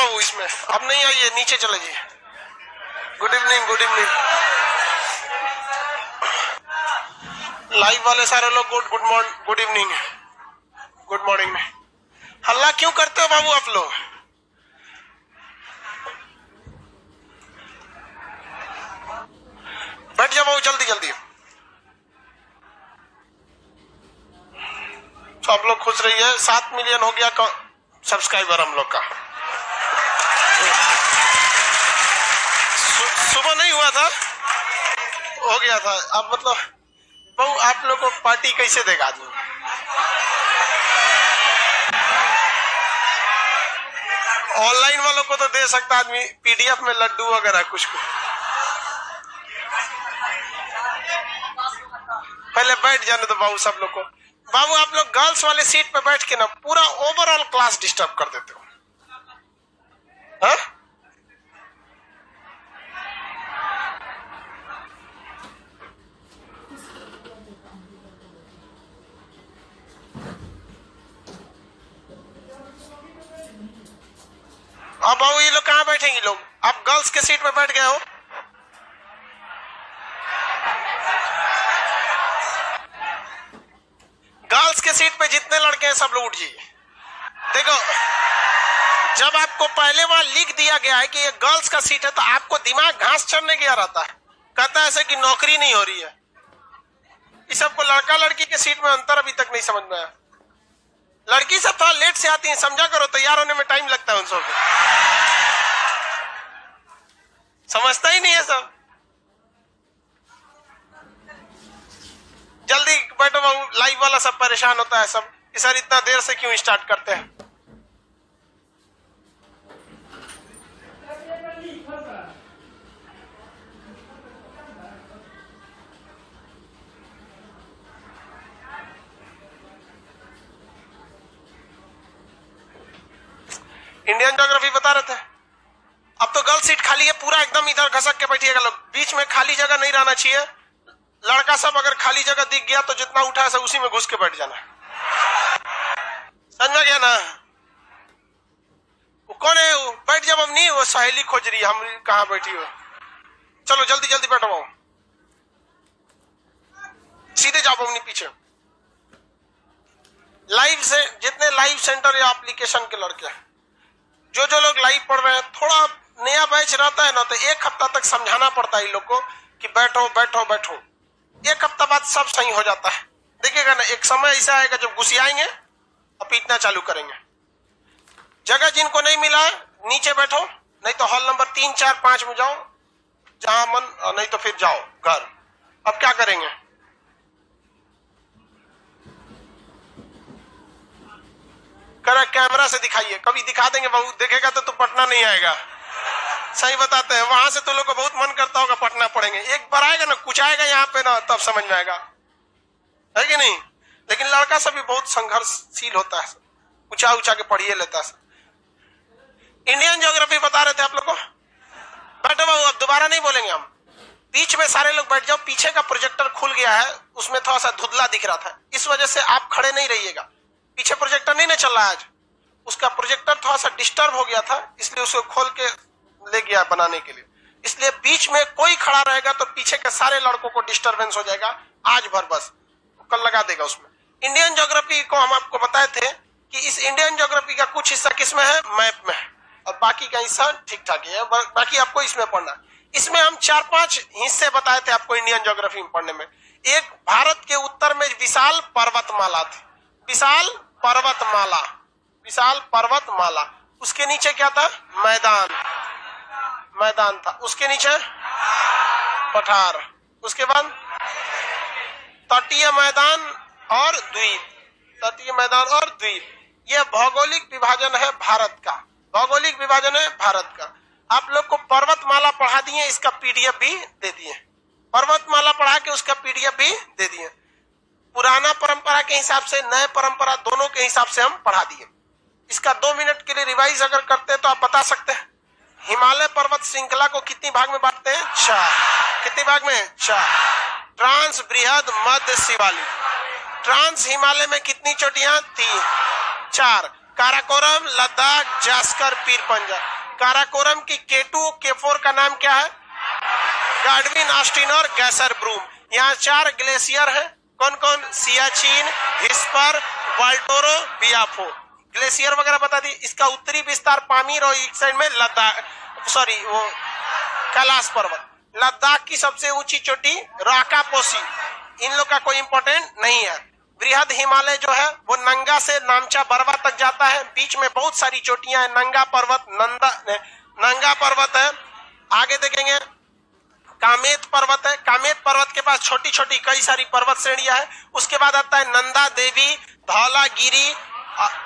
बाबू इसमें, अब नहीं आइए, नीचे चले जाइए। Good evening, good evening. Live वाले सारे लोग good morning, good evening, good morning में। हल्ला क्यों करते हो बाबू आप लोग? बैठ जाओ बाबू, जल्दी जल्दी। तो आप लोग खुश रहिए। 7 मिलियन हो गया सब्सक्राइबर हम लोग का। सुबह नहीं हुआ था, हो गया था। अब मतलब बहु आप लोग को पार्टी कैसे देगा आदमी? ऑनलाइन वालों को तो दे सकता आदमी, पीडीएफ में लड्डू वगैरह कुछ। पहले बैठ जाने तो बाबू सब लोग को। बाबू आप लोग गर्ल्स वाले सीट पे बैठ के ना पूरा ओवरऑल क्लास डिस्टर्ब कर देते हो। हाँ? अब बाबू ये लोग कहाँ बैठेंगे? लोग आप गर्ल्स के सीट पे बैठ गए हो। गर्ल्स के सीट पे जितने लड़के हैं सब लोग उठ जाइए। देखो, जब आपको पहले वहां लिख दिया गया है कि ये गर्ल्स का सीट है तो आपको दिमाग घास चढ़ने गया रहता है, कहता है ऐसे कि नौकरी नहीं हो रही है। इस सबको लड़का लड़की के सीट में अंतर अभी तक नहीं समझ में आया। लड़की सब थोड़ा लेट से आती है, समझा करो, तैयार होने में टाइम लगता है उन सबको। समझता ही नहीं है सब। जल्दी बैठो बाबू, लाइव वाला सब परेशान होता है सब, सर इतना देर से क्यों स्टार्ट करते हैं? इंडियन ज्योग्राफी बता रहे थे। अब तो गर्ल सीट खाली है, पूरा एकदम इधर घसक के बैठिएगा लोग, बीच में खाली जगह नहीं रहना चाहिए। लड़का सब अगर खाली जगह दिख गया तो जितना उठा है सब उसी में घुस के बैठ जाना। समझ में गया ना? वो कौन है? वो बैठ जाओ। अब नहीं, वो सहेली खोज रही है, हम कहाँ बैठी हो। चलो जल्दी जल्दी बैठो बाबू, सीधे जाओ अपनी पीछे। लाइव से जितने लाइव सेंटर या एप्लीकेशन के लड़के हैं, जो लोग लाइव पढ़ रहे हैं, थोड़ा नया बैच रहता है ना तो एक हफ्ता तक समझाना पड़ता है इन लोग को कि बैठो बैठो बैठो। एक हफ्ता बाद सब सही हो जाता है। देखिएगा ना, एक समय ऐसा आएगा जब घुसियाएंगे और पीटना चालू करेंगे। जगह जिनको नहीं मिला नीचे बैठो, नहीं तो हॉल नंबर 3, 4, 5 में जाओ जहां मन, नहीं तो फिर जाओ घर। अब क्या करेंगे? करा कैमरा से दिखाइए, कभी दिखा देंगे बाबू, देखेगा तो पटना नहीं आएगा। सही बताते हैं, वहां से तो लोग को बहुत मन करता होगा पटना पड़ेंगे। एक बार आएगा ना, कुछ आएगा यहाँ पे ना, तब समझ में आएगा, है कि नहीं? लेकिन लड़का सब भी बहुत संघर्षशील होता है, ऊंचा ऊंचा के पढ़िए लेता है। इंडियन ज्योग्राफी बता रहे थे आप लोग को। बैठो बाबू, अब दोबारा नहीं बोलेंगे हम। बीच में सारे लोग बैठ जाओ। पीछे का प्रोजेक्टर खुल गया है, उसमें थोड़ा सा धुंधला दिख रहा था, इस वजह से आप खड़े नहीं रहिएगा। पीछे प्रोजेक्टर नहीं ना चल रहा है आज, उसका प्रोजेक्टर थोड़ा सा डिस्टर्ब हो गया था, इसलिए उसको खोल के ले गया बनाने के लिए। इसलिए बीच में कोई खड़ा रहेगा तो पीछे के सारे लड़कों को डिस्टरबेंस हो जाएगा आज भर, बस कल लगा देगा उसमें। इंडियन ज्योग्राफी को हम आपको बताए थे कि इस इंडियन ज्योग्राफी का कुछ हिस्सा किसमें है? मैप में है, और बाकी का हिस्सा ठीक ठाक है, बाकी आपको इसमें पढ़ना। इसमें हम 4-5 हिस्से बताए थे आपको इंडियन ज्योग्राफी में पढ़ने में। एक, भारत के उत्तर में विशाल पर्वतमाला थी, विशाल पर्वतमाला, विशाल पर्वतमाला। उसके नीचे क्या था? मैदान, मैदान था। उसके नीचे पठार, उसके बाद तटीय मैदान और द्वीप, तटीय मैदान और द्वीप। यह भौगोलिक विभाजन है भारत का, भौगोलिक विभाजन है भारत का। आप लोग को पर्वतमाला पढ़ा दिए, इसका पीडीएफ भी दे दिए। पर्वतमाला पढ़ा के उसका पीडीएफ भी दे दिए। पुराना परंपरा के हिसाब से, नए परंपरा दोनों के हिसाब से हम पढ़ा दिए। इसका 2 मिनट के लिए रिवाइज अगर करते हैं तो आप बता सकते हैं हिमालय पर्वत श्रृंखला को कितनी भाग में बांटते हैं? 4। कितनी भाग में? 4। ट्रांस, बृहद, मध्य, शिवालिक। ट्रांस हिमालय में कितनी चोटियां? 3। 4। काराकोरम, लद्दाख, जास्कर, पीर पंजा। काराकोरम की K2 K4 का नाम क्या है? गाडविन, ऑस्टिन और गैसर ब्रूम। यहाँ 4 ग्लेशियर है। कौन कौन? सियाचिन, हिस्पर, वाल्टोरो, बियाफो। ग्लेशियर वगैरह बता दी। इसका उत्तरी विस्तार पामीर और एक साइड में लद्दाख, सॉरी वो कैलाश पर्वत। लद्दाख की सबसे ऊंची चोटी राकापोसी। इन लोग का कोई इंपॉर्टेंट नहीं है। बृहद हिमालय जो है वो नंगा से नामचा बरवा तक जाता है। बीच में बहुत सारी चोटियां हैं। नंगा पर्वत, नंगा पर्वत है। आगे देखेंगे कामेत पर्वत है। कामेत पर्वत के पास छोटी छोटी कई सारी पर्वत श्रेणियां है। उसके बाद आता है नंदा देवी, धौलागिरी,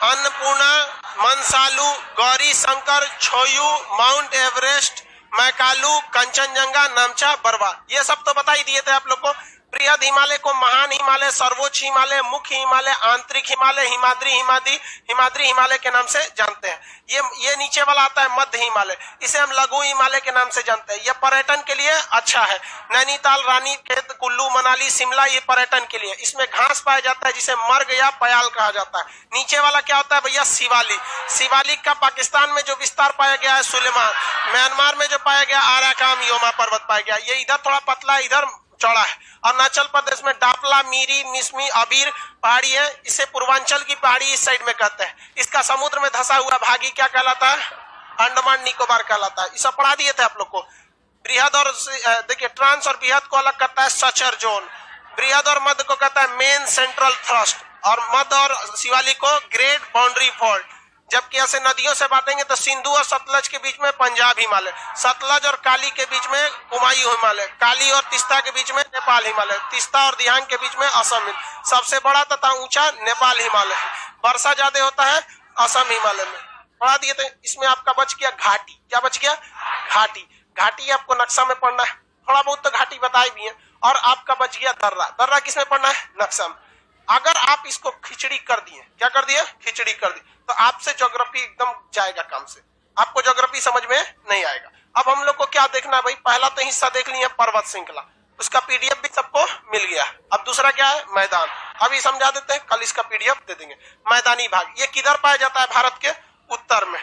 अन्नपूर्णा, मनसालू, गौरी शंकर, छोयू, माउंट एवरेस्ट, मैकालू, कंचनजंगा, नामचा, बरवा। ये सब तो बता ही दिए थे आप लोग को। बृहद हिमालय को महान हिमालय, सर्वोच्च हिमालय, मुख्य हिमालय, आंतरिक हिमालय, हिमाद्री हिमालय के नाम से जानते हैं। ये नीचे वाला आता है मध्य हिमालय। इसे हम लघु हिमालय के नाम से जानते हैं। यह पर्यटन के लिए अच्छा है। नैनीताल, रानीखेत, कुल्लू, मनाली, शिमला, ये पर्यटन के लिए। इसमें घास पाया जाता है जिसे मर्ग या पयाल कहा जाता है। नीचे वाला क्या होता है भैया? शिवालिक। शिवालिक का पाकिस्तान में जो विस्तार पाया गया है सुलेमान। म्यांमार में जो पाया गया आराकाम योमा पर्वत पाया गया। ये इधर थोड़ा पतला है, इधर चौड़ा है। अरुणाचल प्रदेश में डापला, मीरी, मिसमी, अबीर पहाड़ी है। इसे पूर्वांचल की पहाड़ी इस साइड में कहते हैं। इसका समुद्र में धंसा हुआ भागी क्या कहलाता है? अंडमान निकोबार कहलाता है। इसे पढ़ा दिए थे आप लोग को। बृहद और देखिए ट्रांस और बृहद को अलग करता है सचर जोन। बृहद और मध्य को कहता है मेन सेंट्रल थ्रस्ट, और मध्य और शिवालिक को ग्रेट बाउंड्री फॉल्ट। जबकि ऐसे नदियों से बांटेंगे तो सिंधु और सतलज के बीच में पंजाब हिमालय, सतलज और काली के बीच में कुमायूं हिमालय, काली और तिस्ता के बीच में नेपाल हिमालय, तिस्ता और दिहांग के बीच में असम। सबसे बड़ा तथा ऊंचा नेपाल हिमालय है। वर्षा ज्यादा होता है असम हिमालय में। पढ़ा दिए थे। इसमें आपका बच गया घाटी। क्या बच गया? घाटी। घाटी आपको नक्शा में पढ़ना है। थोड़ा बहुत तो घाटी बताई भी है। और आपका बच गया दर्रा। दर्रा किसमें पढ़ना है? नक्शा में। अगर आप इसको खिचड़ी कर दिए, क्या कर दिए? खिचड़ी कर दी, तो आपसे ज्योग्राफी एकदम जाएगा काम से। आपको ज्योग्राफी समझ में नहीं आएगा। अब हम लोग को क्या देखना है भाई? पहला तो हिस्सा देख लिया पर्वत श्रृंखला, उसका पीडीएफ भी सबको मिल गया। अब दूसरा क्या है? मैदान। अभी समझा देते हैं, कल इसका पीडीएफ दे देंगे। मैदानी भाग ये किधर पाया जाता है? भारत के उत्तर में।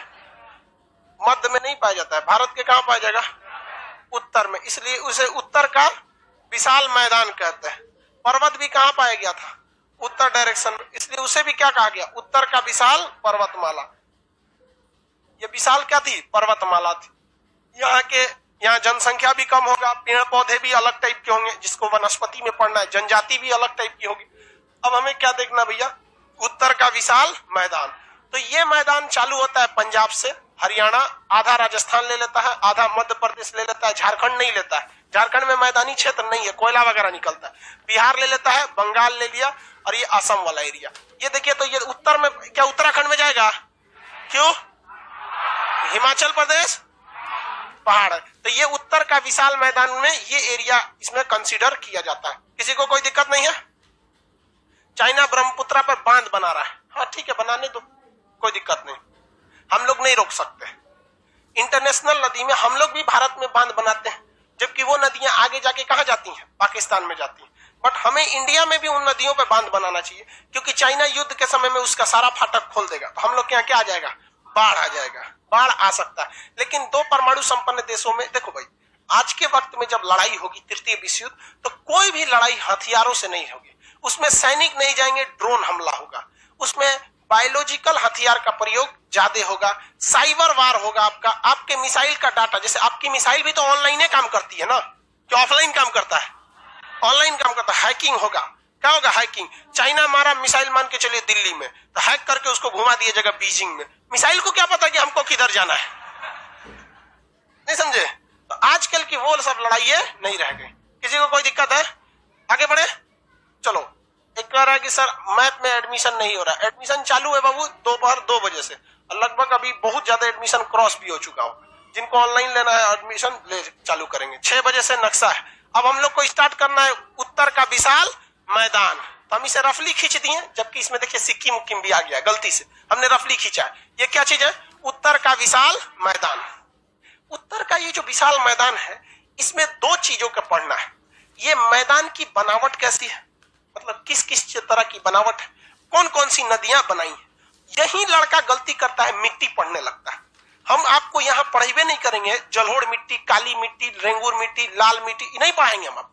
मध्य में नहीं पाया जाता है। भारत के कहां पाया जाएगा? उत्तर में। इसलिए उसे उत्तर का विशाल मैदान कहते हैं। पर्वत भी कहां पाया गया था? उत्तर डायरेक्शन में। इसलिए उसे भी क्या कहा गया? उत्तर का विशाल पर्वतमाला। ये विशाल क्या थी? पर्वतमाला थी। यहाँ जनसंख्या भी कम होगा, पेड़ पौधे भी अलग टाइप के होंगे, जिसको वनस्पति में पढ़ना है। जनजाति भी अलग टाइप की होगी। अब हमें क्या देखना भैया? उत्तर का विशाल मैदान। तो ये मैदान चालू होता है पंजाब से, हरियाणा, आधा राजस्थान ले लेता है, आधा मध्य प्रदेश ले लेता है, झारखंड नहीं लेता है। झारखंड में मैदानी क्षेत्र नहीं है, कोयला वगैरह निकलता है। बिहार ले लेता है, बंगाल ले लिया, और ये असम वाला एरिया। ये देखिए, तो ये उत्तर में क्या उत्तराखंड में जाएगा? क्यों? हिमाचल प्रदेश पहाड़ है। तो ये उत्तर का विशाल मैदान में ये एरिया इसमें कंसीडर किया जाता है। किसी को कोई दिक्कत नहीं है? चाइना ब्रह्मपुत्र पर बांध बना रहा है। हाँ ठीक है, बनाने दो, कोई दिक्कत नहीं। हम लोग नहीं रोक सकते। इंटरनेशनल नदी में हम लोग भी भारत में बांध बनाते हैं, जबकि वो नदियां आगे जाके कहां जाती हैं? पाकिस्तान में जाती हैं। बट हमें इंडिया में भी उन नदियों पे बांध बनाना चाहिए, क्योंकि चाइना युद्ध के समय में उसका सारा फाटक खोल देगा, तो हम लोग के यहाँ क्या आ जाएगा? बाढ़ आ जाएगा। बाढ़ आ सकता है। लेकिन 2 परमाणु संपन्न देशों में देखो भाई, आज के वक्त में जब लड़ाई होगी, तृतीय विश्व युद्ध, तो कोई भी लड़ाई हथियारों से नहीं होगी। उसमें सैनिक नहीं जाएंगे, ड्रोन हमला होगा। उसमें बायोलॉजिकल हथियार का प्रयोग ज्यादा होगा, साइबर वार होगा। आपके मिसाइल का डाटा, जैसे आपकी मिसाइल भी तो ऑनलाइन ही काम करती है ना, कि ऑफलाइन काम करता है? ऑनलाइन काम करता है। हैकिंग होगा। क्या होगा? हैकिंग। चाइना हमारा मिसाइल मान के चलिए दिल्ली में, तो हैक करके उसको घुमा दिया जगह बीजिंग में। मिसाइल को क्या पता कि हमको किधर जाना है? नहीं समझे? तो आजकल की वो सब लड़ाई नहीं रह गई। किसी को कोई दिक्कत है? आगे बढ़े। चलो, एक कह रहा है कि सर मैथ में एडमिशन नहीं हो रहा। एडमिशन चालू है बाबू दोपहर 2 बजे से, और लगभग अभी बहुत ज्यादा एडमिशन क्रॉस भी हो चुका हो। जिनको ऑनलाइन लेना है एडमिशन ले चालू करेंगे। 6 बजे से नक्शा है। अब हम लोग को स्टार्ट करना है उत्तर का विशाल मैदान। तो हम इसे रफली खींच दिए, जबकि इसमें देखिए सिक्किम उक्किम भी आ गया, गलती से हमने रफली खींचा। ये क्या चीज है? उत्तर का विशाल मैदान। उत्तर का ये जो विशाल मैदान है, इसमें 2 चीजों का पढ़ना है। ये मैदान की बनावट कैसी है, मतलब किस किस तरह की बनावट है, कौन कौन सी नदियां बनाई है, यही लड़का गलती करता है, मिट्टी पढ़ने लगता है। हम आपको यहाँ पढ़ेबे नहीं करेंगे, जलोढ़ मिट्टी, काली मिट्टी, रेंगुर मिट्टी, लाल मिट्टी नहीं पढ़ाएंगे हम आपको।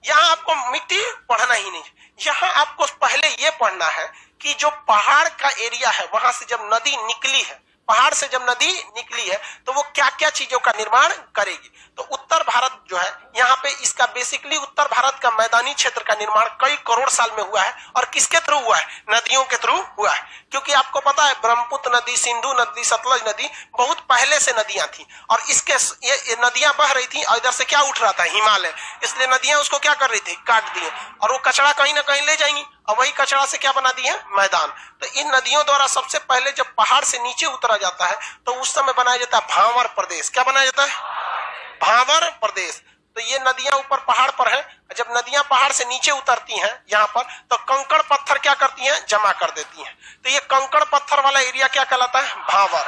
यहाँ आपको मिट्टी पढ़ना ही नहीं, यहाँ आपको पहले ये पढ़ना है कि जो पहाड़ का एरिया है वहां से जब नदी निकली है, पहाड़ से जब नदी निकली है तो वो क्या क्या चीजों का निर्माण करेगी। तो उत्तर भारत जो है यहाँ पे इसका बेसिकली उत्तर भारत का मैदानी क्षेत्र का निर्माण कई करोड़ साल में हुआ है। और किसके थ्रू हुआ है? नदियों के थ्रू हुआ है। क्योंकि आपको पता है ब्रह्मपुत्र नदी, सिंधु नदी, सतलज नदी बहुत पहले से नदियां थी और इसके ये नदियां बह रही थी और इधर से क्या उठ रहा था? हिमालय। इसलिए नदियां उसको क्या कर रही थी? काट दिए और वो कचरा कहीं ना कहीं ले जाएंगी और वही कचरा से क्या बना दिए? मैदान। तो इन नदियों द्वारा सबसे पहले जब पहाड़ से नीचे उतरा जाता है तो उस समय बनाया जाता है भांवर प्रदेश। क्या बनाया जाता है? भांवर प्रदेश। तो ये नदियां ऊपर पहाड़ पर है, जब नदियां पहाड़ से नीचे उतरती हैं यहाँ पर तो कंकड़ पत्थर क्या करती हैं? जमा कर देती हैं। तो ये कंकड़ पत्थर वाला एरिया क्या कहलाता है? भांवर।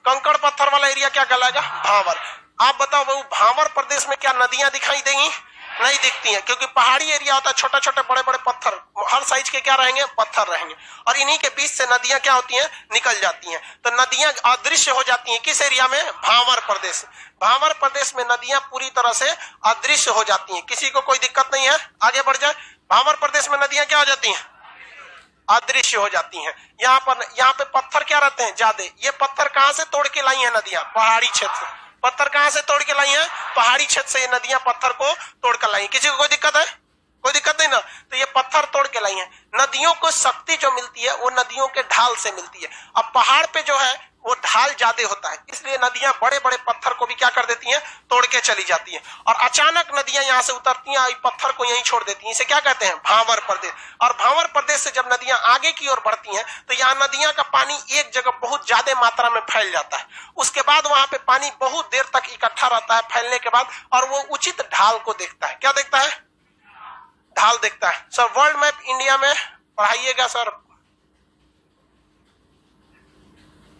कंकड़ पत्थर वाला एरिया क्या कहलाएगा? भांवर। आप बताओ वो भांवर प्रदेश में क्या नदियां दिखाई देंगी? नहीं दिखती हैं, क्योंकि पहाड़ी एरिया होता है, छोटे छोटे बड़े बड़े पत्थर, हर साइज के क्या रहेंगे? पत्थर रहेंगे और इन्हीं के बीच से नदियां क्या होती हैं? निकल जाती हैं। तो नदियां अदृश्य हो जाती हैं किस एरिया में? भांवर प्रदेश। भांवर प्रदेश में नदियां पूरी तरह से अदृश्य हो जाती हैं। किसी को कोई दिक्कत नहीं है? आगे बढ़ जाए। भांवर प्रदेश में नदियां क्या हो जाती हैं? अदृश्य हो जाती हैं। यहाँ पे पत्थर क्या रहते हैं? ज्यादा। ये पत्थर कहां से तोड़ के लाई है नदियां? पहाड़ी क्षेत्र। पत्थर कहां से तोड़ के लाई है? पहाड़ी क्षेत्र से ये नदियां पत्थर को तोड़ कर लाई है। किसी को कोई दिक्कत है? कोई दिक्कत नहीं ना? तो ये पत्थर तोड़ के लाई है। नदियों को शक्ति जो मिलती है वो नदियों के ढाल से मिलती है। अब पहाड़ पे जो है वो ढाल ज्यादा होता है, इसलिए नदियां बड़े बड़े पत्थर को भी क्या कर देती हैं? तोड़ के चली जाती हैं और अचानक नदियां यहाँ से उतरती हैं, पत्थर को यहीं छोड़ देती हैं। इसे क्या कहते हैं? भांवर प्रदेश। और भांवर प्रदेश से जब नदियां आगे की ओर बढ़ती हैं तो यहाँ नदियां का पानी एक जगह बहुत ज्यादा मात्रा में फैल जाता है। उसके बाद वहां पे पानी बहुत देर तक इकट्ठा रहता है फैलने के बाद, और वो उचित ढाल को देखता है। क्या देखता है? ढाल देखता है। सर वर्ल्ड मैप इंडिया में पढ़ाइएगा सर,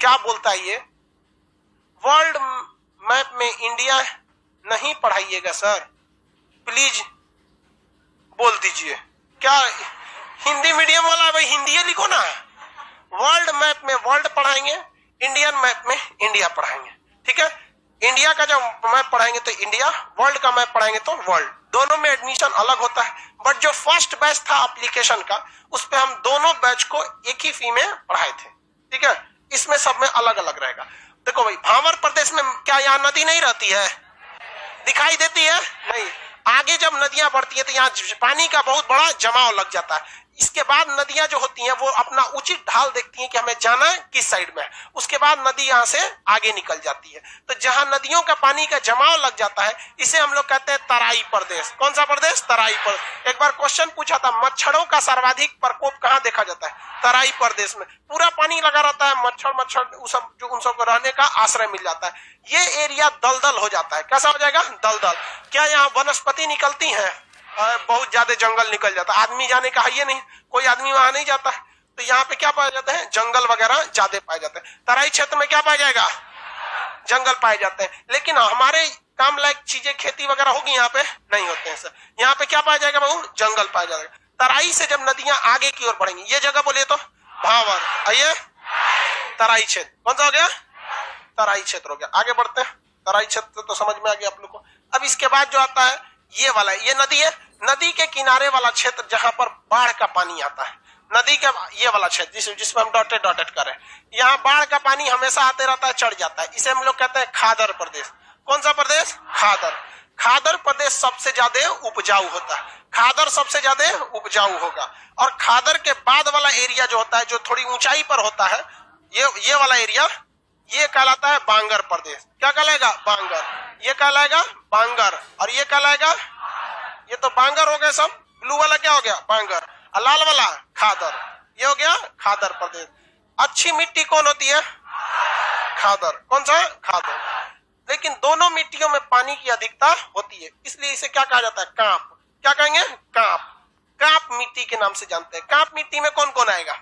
क्या बोलता है ये? वर्ल्ड मैप में इंडिया नहीं पढ़ाइएगा सर, प्लीज बोल दीजिए। क्या हिंदी मीडियम वाला भाई हिंदी लिखो ना। वर्ल्ड मैप में वर्ल्ड पढ़ाएंगे, इंडियन मैप में इंडिया पढ़ाएंगे, ठीक है? इंडिया का जब मैप पढ़ाएंगे तो इंडिया, वर्ल्ड का मैप पढ़ाएंगे तो वर्ल्ड। दोनों में एडमिशन अलग होता है, बट जो फर्स्ट बैच था एप्लीकेशन का उस पे हम दोनों बैच को एक ही फी में पढ़ाए थे, ठीक है? इसमें सब में अलग अलग रहेगा। देखो भाई भांवर प्रदेश में क्या यहाँ नदी नहीं रहती है? दिखाई देती है? नहीं। आगे जब नदियां बढ़ती है तो यहाँ पानी का बहुत बड़ा जमाव लग जाता है। इसके बाद नदियां जो होती हैं वो अपना उचित ढाल देखती हैं कि हमें जाना है किस साइड में। उसके बाद नदी यहाँ से आगे निकल जाती है। तो जहां नदियों का पानी का जमाव लग जाता है इसे हम लोग कहते हैं तराई प्रदेश। कौन सा प्रदेश? तराई प्रदेश। एक बार क्वेश्चन पूछा था, मच्छरों का सर्वाधिक प्रकोप कहाँ देखा जाता है? तराई प्रदेश में। पूरा पानी लगा रहता है, मच्छर उन सब को रहने का आश्रय मिल जाता है। ये एरिया दलदल हो जाता है। कैसा हो जाएगा? दलदल। क्या यहाँ वनस्पति निकलती है? बहुत ज्यादा जंगल निकल जाता है। आदमी जाने का है ये नहीं, कोई आदमी वहां नहीं जाता है। तो यहाँ पे क्या पाया जाता है? जंगल वगैरह ज्यादा पाए जाते हैं। तराई क्षेत्र में क्या पाया जाएगा? जंगल पाए जाते हैं। लेकिन हमारे काम लायक चीजें खेती वगैरह होगी यहाँ पे नहीं होते हैं सर। यहाँ पे क्या पाया जाएगा बाबू? जंगल पाया जाएगा। तराई से जब नदियां आगे की ओर बढ़ेंगी, ये जगह बोलिए तो भांवर, आइए तराई क्षेत्र। कौन सा हो गया? तराई क्षेत्र हो गया। आगे बढ़ते हैं। तराई क्षेत्र तो समझ में आ गया आप लोग को। अब इसके बाद जो आता है ये वाला, ये नदी है, नदी के किनारे वाला क्षेत्र जहां पर बाढ़ का पानी आता है, नदी का ये वाला क्षेत्र जिसमें हम डॉटेड कर रहे हैं, यहाँ बाढ़ का पानी हमेशा आते रहता है, चढ़ जाता है। इसे हम लोग कहते हैं खादर प्रदेश। कौन सा प्रदेश? खादर। खादर प्रदेश सबसे ज्यादा उपजाऊ होता है। खादर सबसे ज्यादा उपजाऊ होगा। और खादर के बाद वाला एरिया जो होता है, जो थोड़ी ऊंचाई पर होता है, ये वाला एरिया, ये कहलाता है बांगर प्रदेश। क्या कहलाएगा? बांगर। ये कहलाएगा बांगर। और ये कहलाएगा, ये तो बांगर हो गया सब। ब्लू वाला क्या हो गया? बांगर। और लाल वाला खादर। ये हो गया खादर प्रदेश। अच्छी मिट्टी कौन होती है? खादर। कौन सा? खादर। लेकिन दोनों मिट्टियों में पानी की अधिकता होती है, इसलिए इसे क्या कहा जाता है? कांप। क्या कहेंगे? कांप। कांप मिट्टी के नाम से जानते हैं। कांप मिट्टी में कौन कौन आएगा?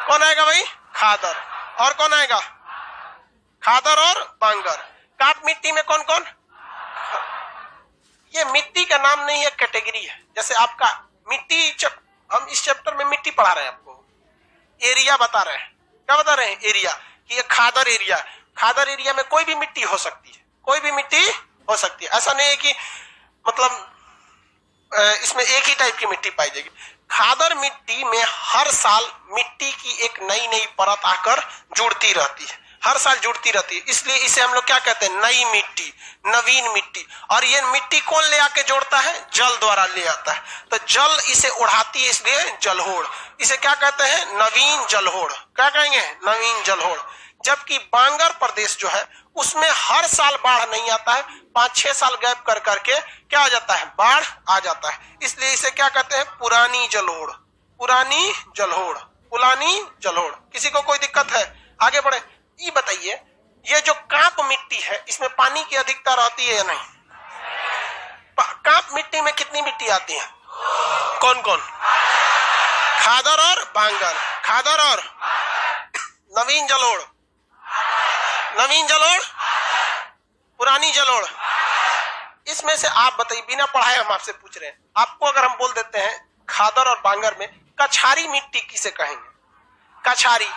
कौन आएगा भाई? खादर। और कौन आएगा? खादर और बांगर। कांप मिट्टी में कौन कौन? ये मिट्टी का नाम नहीं है, कैटेगरी है। जैसे आपका मिट्टी, हम इस चैप्टर में मिट्टी पढ़ा रहे हैं आपको। एरिया बता रहे हैं। क्या बता रहे हैं? एरिया, कि ये खादर एरिया। खादर एरिया में कोई भी मिट्टी हो सकती है, कोई भी मिट्टी हो सकती है। ऐसा नहीं है कि मतलब इसमें एक ही टाइप की मिट्टी पाई जाएगी। खादर मिट्टी में हर साल मिट्टी की एक नई नई परत आकर जुड़ती रहती है, हर साल जुड़ती रहती है, इसलिए इसे हम लोग क्या कहते हैं? नई मिट्टी, नवीन मिट्टी। और ये मिट्टी कौन ले आके जोड़ता है? जल द्वारा ले आता है। तो जल इसे उड़ाती है, इसलिए जलहोड़। इसे क्या कहते हैं? नवीन जलहोड़। क्या कहेंगे? नवीन जलहोड़। जबकि बांगर प्रदेश जो है उसमें हर साल बाढ़ नहीं आता है, 5-6 साल गैप कर करके क्या आ जाता है? बाढ़ आ जाता है, इसलिए इसे क्या कहते हैं? पुरानी जलहोड़। पुरानी जलहोड़, पुरानी जलहोड़। किसी को कोई दिक्कत है? आगे बढ़े। ये बताइए, ये जो कांप मिट्टी है इसमें पानी की अधिकता रहती है या नहीं? कांप मिट्टी में कितनी मिट्टी आती है? कौन कौन? खादर और बांगर। खादर और नवीन जलोड़। नवीन जलोड़, पुरानी जलोड़। इसमें से आप बताइए, बिना पढ़ाए हम आपसे पूछ रहे हैं, आपको अगर हम बोल देते हैं खादर और बांगर में कछारी मिट्टी किसे कहेंगे? कछारी।